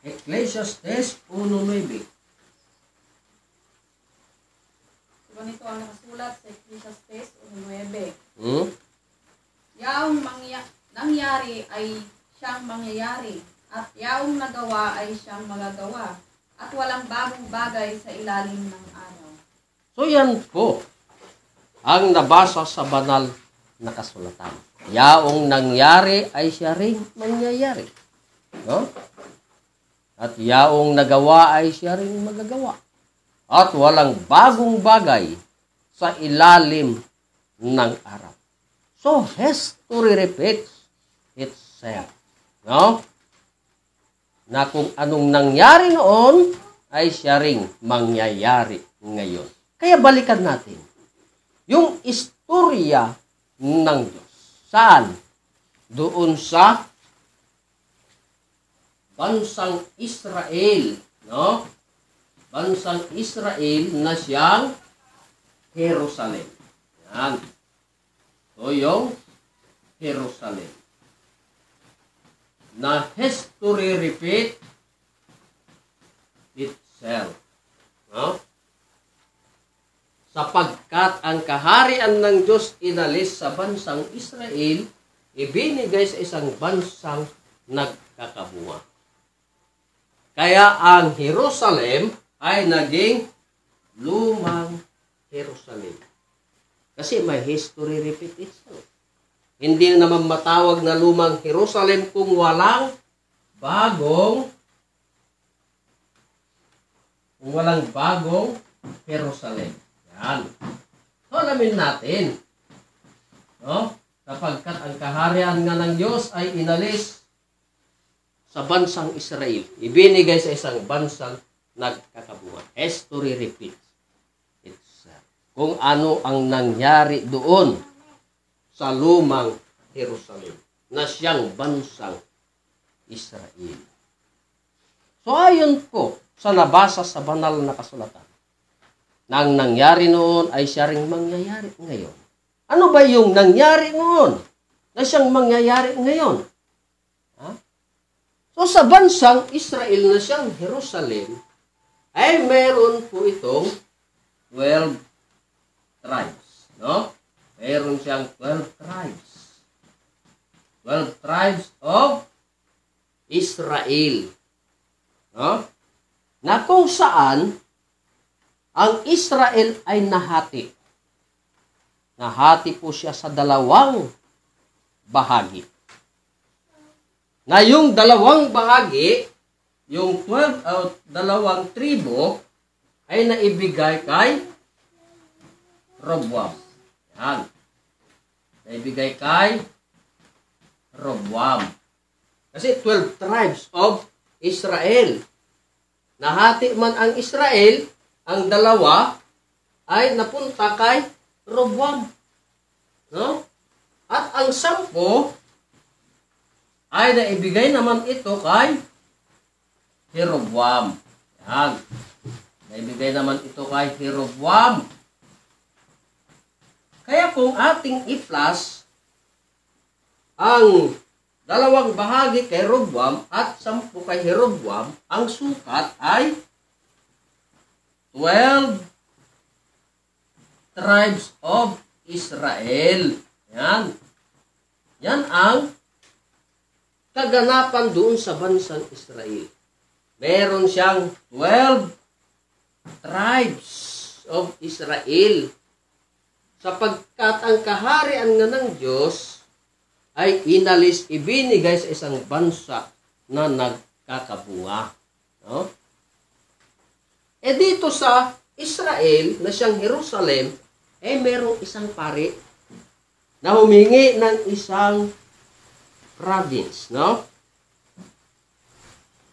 Ecclesiastes 1:9. Ganito ang nakasulat sa Ecclesiastes 1:9. Yaong nangyari ay siyang mangyayari, at yaong nagawa ay siyang magagawa, at walang bagong bagay sa ilalim ng araw. So yan po ang nabasa sa banal na kasulatan. Yaong nangyari ay siya rin mangyayari. No? At yaong nagawa ay siya rin magagawa. At walang bagong bagay sa ilalim ng araw. So, history repeats itself. No? Na kung anong nangyari noon, ay siya rin mangyayari ngayon. Kaya balikan natin yung istorya ng Diyos. Saan? Doon sa bansang Israel, no? Bansang Israel na siyang Jerusalem. Yan. So, yung Jerusalem. Na history repeat itself. No? Sapagkat ang kaharian ng Diyos inalis sa bansang Israel, ibinigay sa isang bansang nagkakabunga. Kaya ang Jerusalem ay naging lumang Jerusalem. Kasi may history repeat itself. Hindi naman matawag na lumang Jerusalem kung walang bagong walang bagong Jerusalem. Yan. So, alamin natin. No? Kapagkat ang kaharian nga ng Diyos ay inalis sa bansang Israel, ibinigay sa isang bansang nagkakabunga. History repeats itself. Kung ano ang nangyari doon sa lumang Jerusalem na siyang bansang Israel. So ayon po sa nabasa sa banal na kasulatan, na ang nangyari noon ay siya ring mangyayari ngayon. Ano ba yung nangyari noon na siyang mangyayari ngayon? Ha? So sa bansang Israel na siyang Jerusalem, ay meron po itong 12 tribes. No? Meron siyang 12 tribes. 12 tribes of Israel. No? Na kung saan ang Israel ay nahati. Nahati po siya sa dalawang bahagi. Na yung dalawang bahagi, yung 12 tribo, ay naibigay kay Roboam. Yan. Naibigay kay Roboam. Kasi 12 tribes of Israel. Nahati man ang Israel, ang dalawa ay napunta kay Roboam. No? At ang 10 ay naibigay naman ito kay Jeroboam. Yan. Naibigay naman ito kay Jeroboam. Kaya kung ating i-plus ang dalawang bahagi kay Roboam at 10 kay Jeroboam, ang sukat ay 12 tribes of Israel. Yan. Yan ang kaganapan doon sa bansang Israel. Meron siyang 12 tribes of Israel. Sapagkat ang kaharian nga ng Diyos ay inalis, ibinigay sa isang bansa na nagkakabunga. No? E dito sa Israel, na siyang Jerusalem, merong isang pari na humingi ng isang province, no?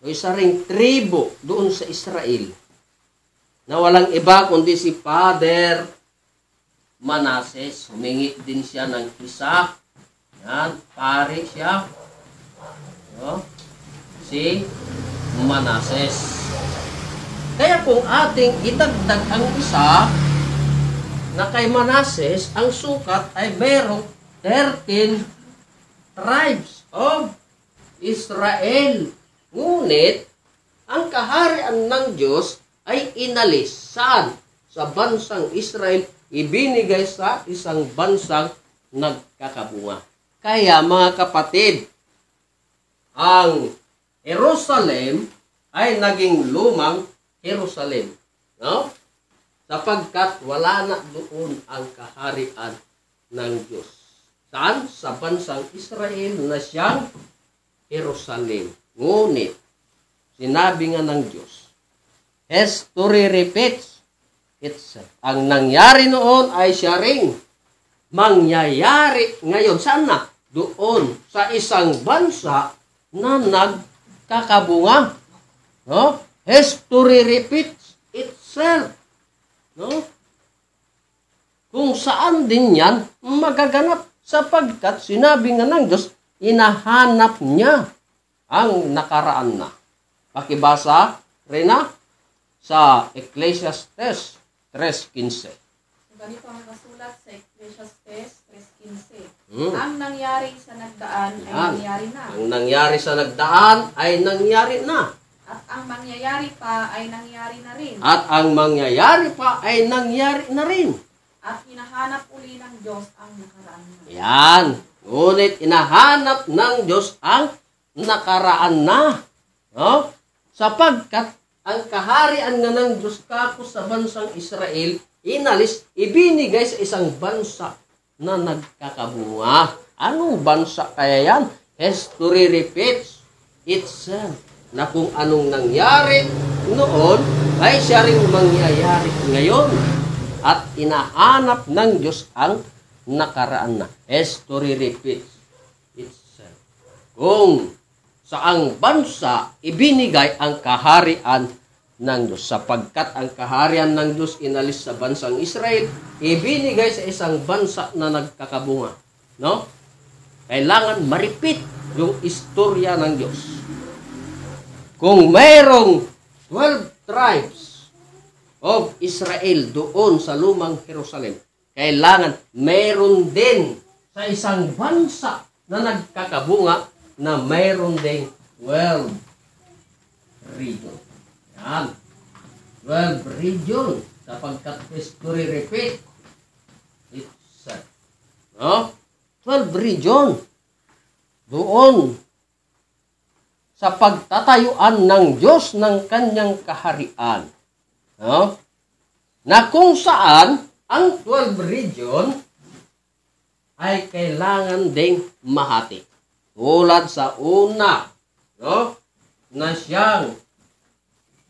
O isa ring tribo doon sa Israel na walang iba kundi si Father Manases. Humingi din siya ng isa. Yan, pari siya. No? Si Manases. Kaya kung ating idagdag ang isa na kay Manases, ang sukat ay merong 13 tribes of Israel. Ngunit, ang kaharian ng Diyos ay inalis. Saan? Sa bansang Israel, ibinigay sa isang bansang nagkakabunga. Kaya mga kapatid, ang Jerusalem ay naging lumang Jerusalem. No? Sapagkat wala na doon ang kaharian ng Diyos. Saan? Sa bansang Israel na siyang Jerusalem. Ngunit, sinabi nga ng Diyos, history repeats itself. Ang nangyari noon ay siya ring mangyayari ngayon. Saan na? Doon sa isang bansa na nagkakabunga. No? History repeats itself. No? Kung saan din yan magaganap sapagkat sinabi nga ng Diyos, inahanap niya ang nakaraan na. Pakibasa rin na sa Ecclesiastes 3:15. Ganito ang nakasulat sa Ecclesiastes 3:15. Ang nangyari sa nagdaan ay nangyari na. Ang nangyari sa nagdaan ay nangyari na. At ang mangyayari pa ay nangyari na rin. At ang mangyayari pa ay nangyari na rin. At hinahanap uli ng Diyos ang nakaraan na. Yan. Ngunit inahanap ng Diyos ang nakaraan na. No? Sapagkat ang kaharian nga ng Diyos kako sa bansang Israel, inalis, ibinigay sa isang bansa na nagkakabunga. Anong bansa kaya yan? History repeats itself. Na kung anong nangyari noon ay siya ring mangyayari ngayon at inahanap ng Diyos ang nakaraan na. History repeats itself. Kung saang bansa ibinigay ang kaharian ng Diyos, sapagkat ang kaharian ng Diyos inalis sa bansang Israel, ibinigay sa isang bansa na nagkakabunga. No? Kailangan ma-repeat yung istorya ng Diyos. Kung mayroong 12 tribes of Israel doon sa lumang Jerusalem, kailangan mayroon din sa isang bansa na nagkakabunga na mayroon din 12 region. Yan. 12 region. Sapagkat history repeat itself. No? 12 region. Doon sa pagtatayuan ng Diyos ng kanyang kaharian. No? Na kung saan ang 12 region ay kailangan ding mahati. Tulad sa una, no? Na siyang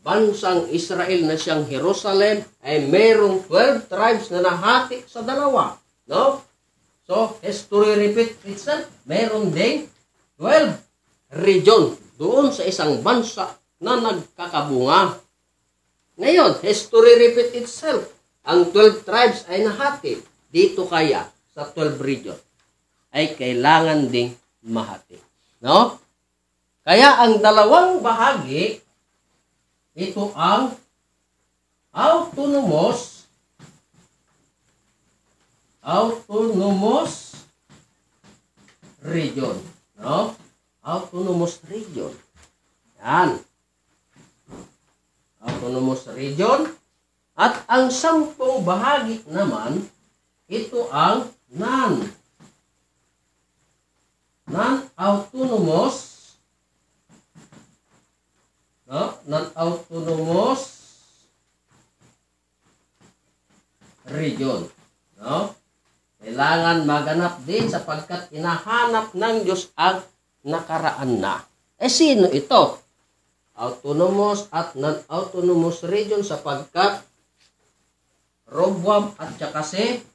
bansang Israel, na siyang Jerusalem, ay mayroong 12 tribes na nahati sa dalawa. No? So, history repeat itself, mayroon ding 12 region doon sa isang bansa na nagkakabunga. Ngayon, history repeat itself, ang 12 tribes ay nahati. Dito kaya, sa 12 region, ay kailangan ding mahati. No? Kaya ang dalawang bahagi, ito ang autonomous region. No? Autonomous region. Yan. Autonomous region. At ang 10 bahagi naman, ito ang non-autonomous, no? Non-autonomous region. No? Kailangan maganap din sapagkat inahanap ng Diyos ang nakaraan na. Sino ito? Autonomous at non-autonomous region, sapagkat Roboam at saka si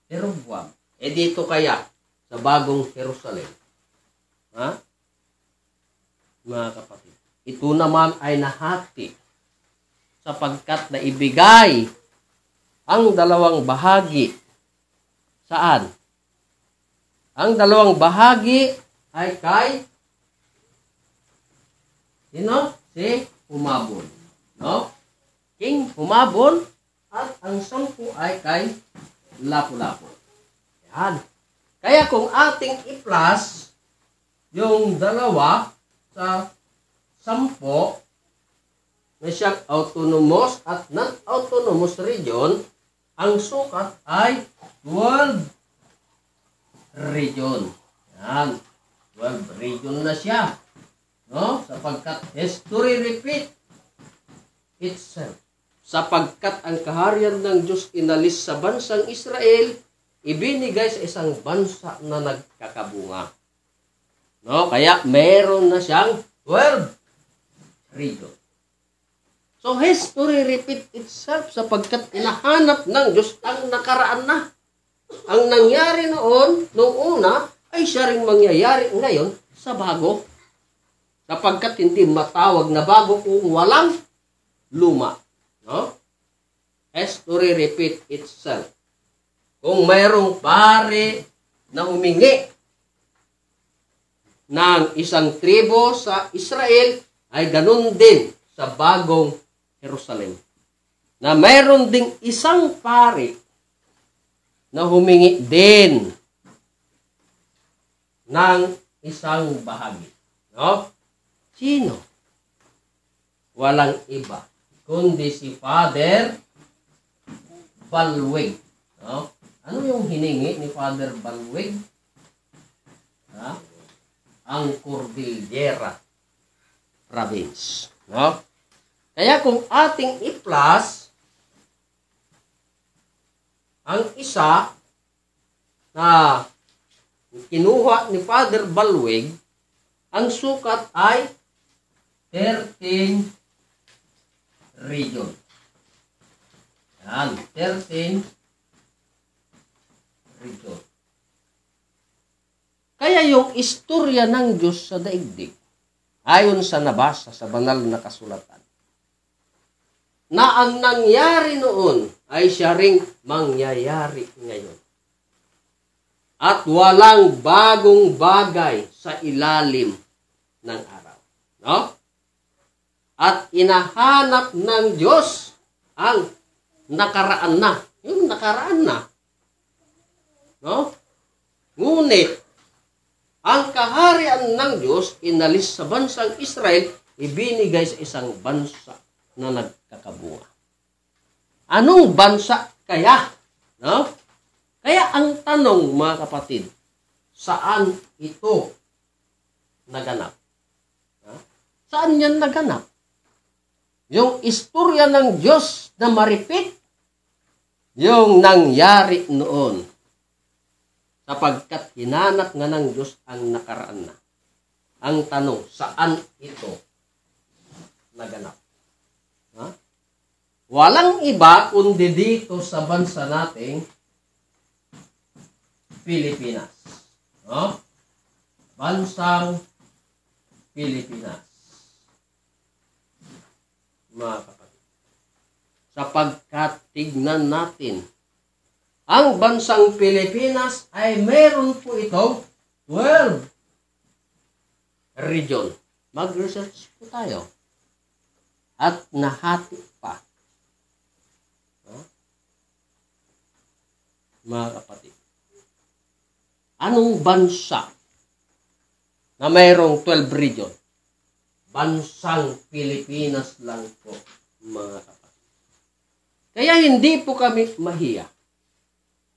Jeroboam. Dito kaya sa bagong Jerusalem. Ha? Mga kapatid. Ito naman ay nahati sapagkat naibigay ang dalawang bahagi. Saan? Ang dalawang bahagi ay kay sino? Si Humabon. No? King Humabon, at ang 10 ay kay Lapu-Lapu. Yan. Kaya kung ating i-plus yung dalawa sa 10 na siyang autonomous at non-autonomous region, ang sukat ay 12 region. Yan. 12 region na siya. No? Sapagkat history repeat itself. Sapagkat ang kaharian ng Diyos inalis sa bansang Israel, ibinigay sa isang bansa na nagkakabunga. No? Kaya meron na siyang 12 region. So history repeat itself sapagkat inahanap ng Diyos ang nakaraan na. Ang nangyari noon, nung una, ay siya rin mangyayari ngayon sa bago. Sapagkat hindi matawag na bago kung walang luma. No? History repeat itself. Kung mayroong pare na humingi ng isang tribo sa Israel, ay ganun din sa bagong Jerusalem. Na mayroon ding isang pare na humingi din ng isang bahagi. No? Sino? Walang iba kundi si Father Balweg. No? Ano yung hiningi ni Father Balweg? Ha? Ang Cordillera Province. No? Kaya kung ating i-plus ang isa na kinuha ni Father Balweg, ang sukat ay 13 region. Yan, 13 region. Kaya yung istorya ng Diyos sa daigdig, ayon sa nabasa sa banal na kasulatan, na ang nangyari noon ay siya ring mangyayari ngayon. At walang bagong bagay sa ilalim ng araw. No? At inahanap ng Diyos ang nakaraan na. Yung nakaraan na. No? Ngunit, ang kaharian ng Diyos inalis sa bansang Israel, ibinigay sa isang bansa na nagkakabunga. Anong bansa kaya? No? Kaya ang tanong, mga kapatid, saan ito naganap? Saan yan naganap? Yung istorya ng Diyos na maripit, yung nangyari noon, sapagkat hinanap nga ng Diyos ang nakaraan na. Ang tanong, saan ito naganap? Ha? Walang iba kundi dito sa bansa nating Pilipinas. No? Bansang Pilipinas. Mga kapatid. Sapagkat tignan natin, ang bansang Pilipinas ay meron po itong 12 region. Mag-research po tayo. At nahati pa. Mga kapatid. Anong bansa na mayroong 12 region? Bansang Pilipinas lang po, mga kapatid. Kaya hindi po kami mahiya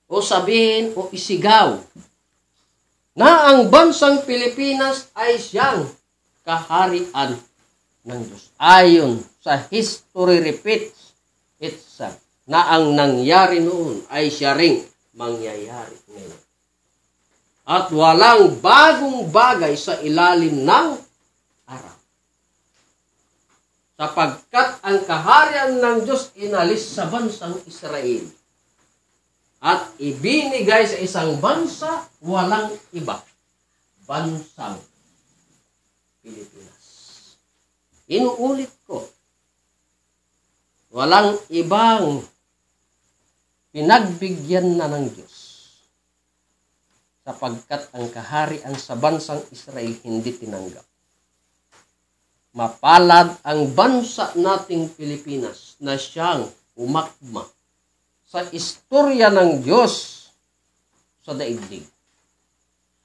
o sabihin o isigaw na ang bansang Pilipinas ay siyang kaharian ng Diyos. Ayon sa history repeats itself na ang nangyari noon ay siya ring mangyayari ngayon. At walang bagong bagay sa ilalim ng araw. Sapagkat ang kaharian ng Diyos inalis sa bansang Israel at ibinigay sa isang bansa, walang iba. Bansang Pilipinas. Inuulit ko. Walang ibang pinagbigyan na ng Diyos. Sapagkat ang kaharian sa bansang Israel hindi tinanggap. Mapalad ang bansa nating Pilipinas na siyang umakma sa istorya ng Diyos sa daigdig.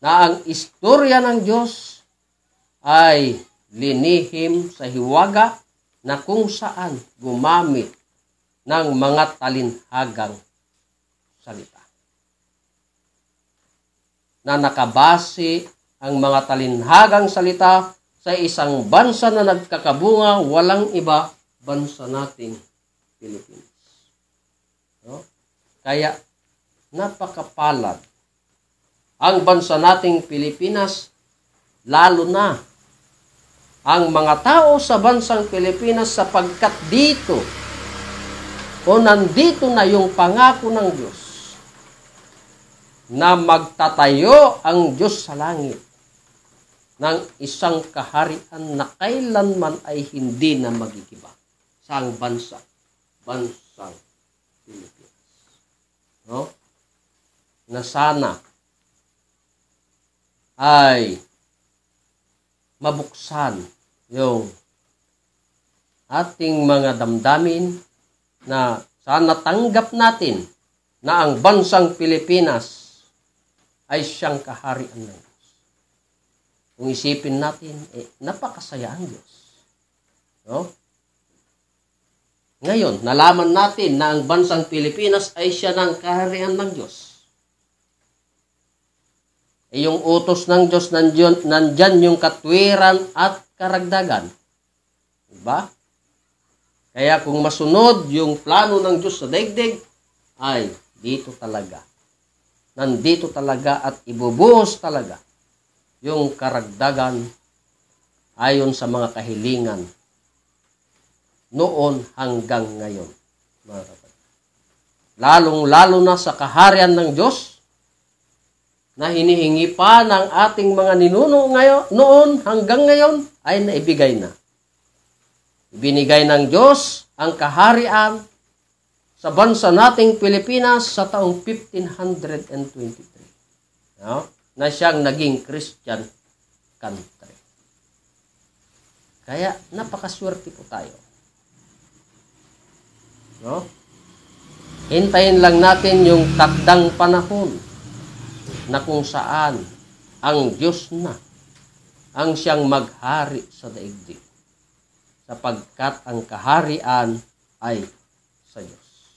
Na ang istorya ng Diyos ay linihim sa hiwaga na kung saan gumamit ng mga talinhagang salita. Na nakabase ang mga talinhagang salita sa isang bansa na nagkakabunga, walang iba, bansa nating Pilipinas. No? Kaya, napakapalad ang bansa nating Pilipinas, lalo na ang mga tao sa bansang Pilipinas sapagkat dito o nandito na yung pangako ng Diyos na magtatayo ang Diyos sa langit ng isang kaharian na kailanman ay hindi na magigiba sa ang bansang Pilipinas. No? Na sana ay mabuksan yung ating mga damdamin na sana tanggap natin na ang bansang Pilipinas ay siyang kaharian ng Diyos. Kung isipin natin, napakasaya ang Diyos. No? Ngayon, nalaman natin na ang bansang Pilipinas ay siya ng kaharian ng Diyos. Yung utos ng Diyos, nandyan yung katwiran at karagdagan. Diba? Kaya kung masunod yung plano ng Diyos sa daigdig, ay dito talaga. Nandito talaga at ibubuhos talaga yung karagdagan ayon sa mga kahilingan noon hanggang ngayon. Mga kapatid. lalong-lalo na sa kaharian ng Diyos na hinihingi pa ng ating mga ninuno ngayon, noon hanggang ngayon ay naibigay na. Ibinigay ng Diyos ang kaharian sa bansa nating Pilipinas sa taong 1523. No? Na siyang naging Christian country. Kaya napakaswerte po tayo. No? Hintayin lang natin yung takdang panahon na kung saan ang Diyos na ang siyang maghari sa daigdig, sapagkat ang kaharian ay sa Diyos.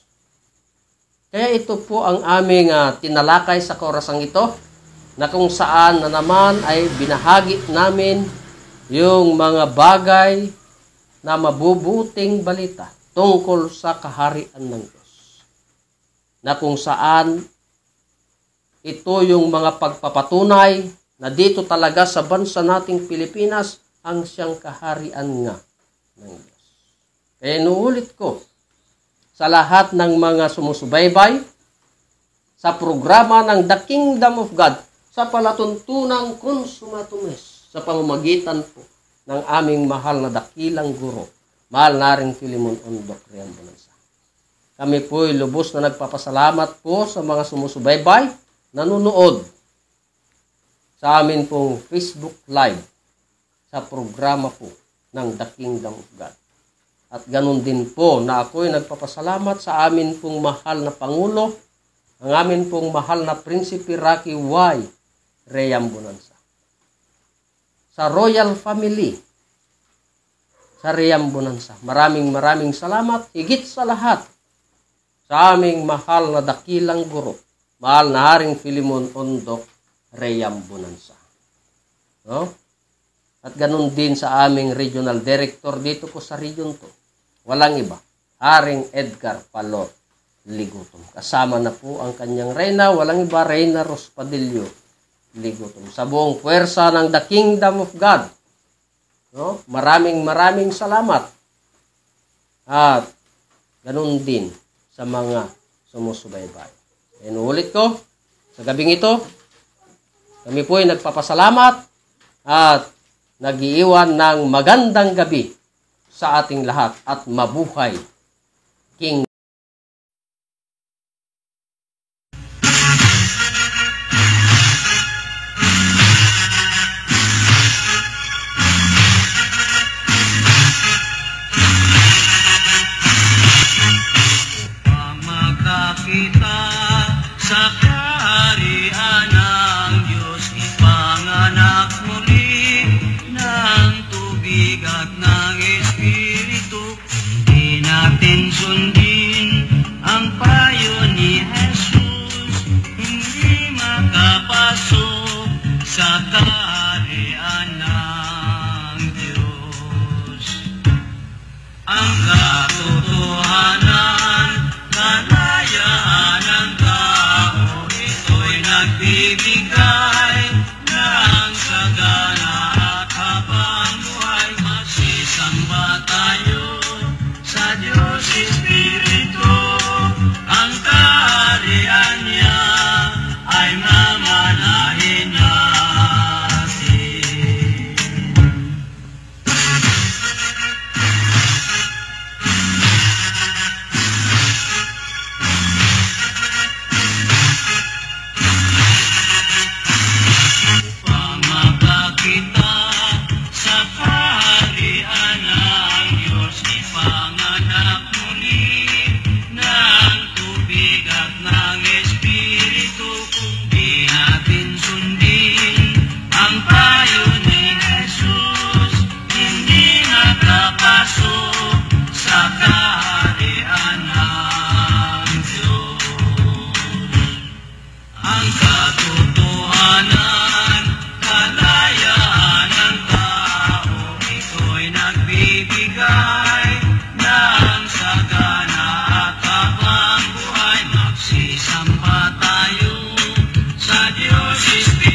Kaya ito po ang aming tinalakay sa orasang ito, na kung saan na naman ay binahagi namin yung mga bagay na mabubuting balita tungkol sa kaharian ng Diyos. Na kung saan ito yung mga pagpapatunay na dito talaga sa bansa nating Pilipinas ang siyang kaharian nga ng Diyos. Kaya inuulit ko sa lahat ng mga sumusubaybay sa programa ng The Kingdom of God sa palatuntunang Consumatumes sa pamamagitan po ng aming mahal na dakilang guro, mahal na ring Filemon Ondok Riambonanza. Kami po'y lubos na nagpapasalamat po sa mga sumusubaybay, nanonood sa amin pong Facebook Live sa programa po ng The Kingdom of God. At ganun din po na ako'y nagpapasalamat sa amin pong mahal na Pangulo, ang amin pong mahal na Prinsipe Rocky Y. Riambonanza. Sa Royal Family sa Riambonanza. Maraming salamat. Higit sa lahat sa aming mahal na dakilang guro, mahal na Haring Filemon Ondok Riambonanza. No? At ganun din sa aming regional director dito po sa region to. Walang iba, Haring Edgar Palor Ligutom. Kasama na po ang kanyang reyna, walang iba, Reyna Rospadillo Ligutom. Sa buong puwersa ng The Kingdom of God. No? Maraming salamat. At ganun din sa mga sumusubaybay. Inuulit ko, sa gabing ito, kami po ay nagpapasalamat at nag-iiwan ng magandang gabi sa ating lahat at mabuhay King. Makakita sa kaharian ng Diyos, ipanganak muli ng tubig at ng Espiritu. Di natin sundin ang payo ni Jesus, hindi makapasok sa kaharian ng Diyos. Ang katotohanan, kalayaan ng tao, ito'y nagbibigay ng sagana at habang buhay. Magsisamba tayo sa Diyos Espiritu, ang kaharian niya ay mamanahin natin. Makakita sa kaharian ng Diyos, ipanganak muli ng tubig at ng Espiritu. Kung di natin sundin ang payo ni Jesus, hindi nakapasok sa kaharian ng Diyos. Ang katotohanan, kalayaan ng tao, ito'y nagbibigay ng sagana at habang buhay. Magsisamba tayo sa Diyos Espiritu.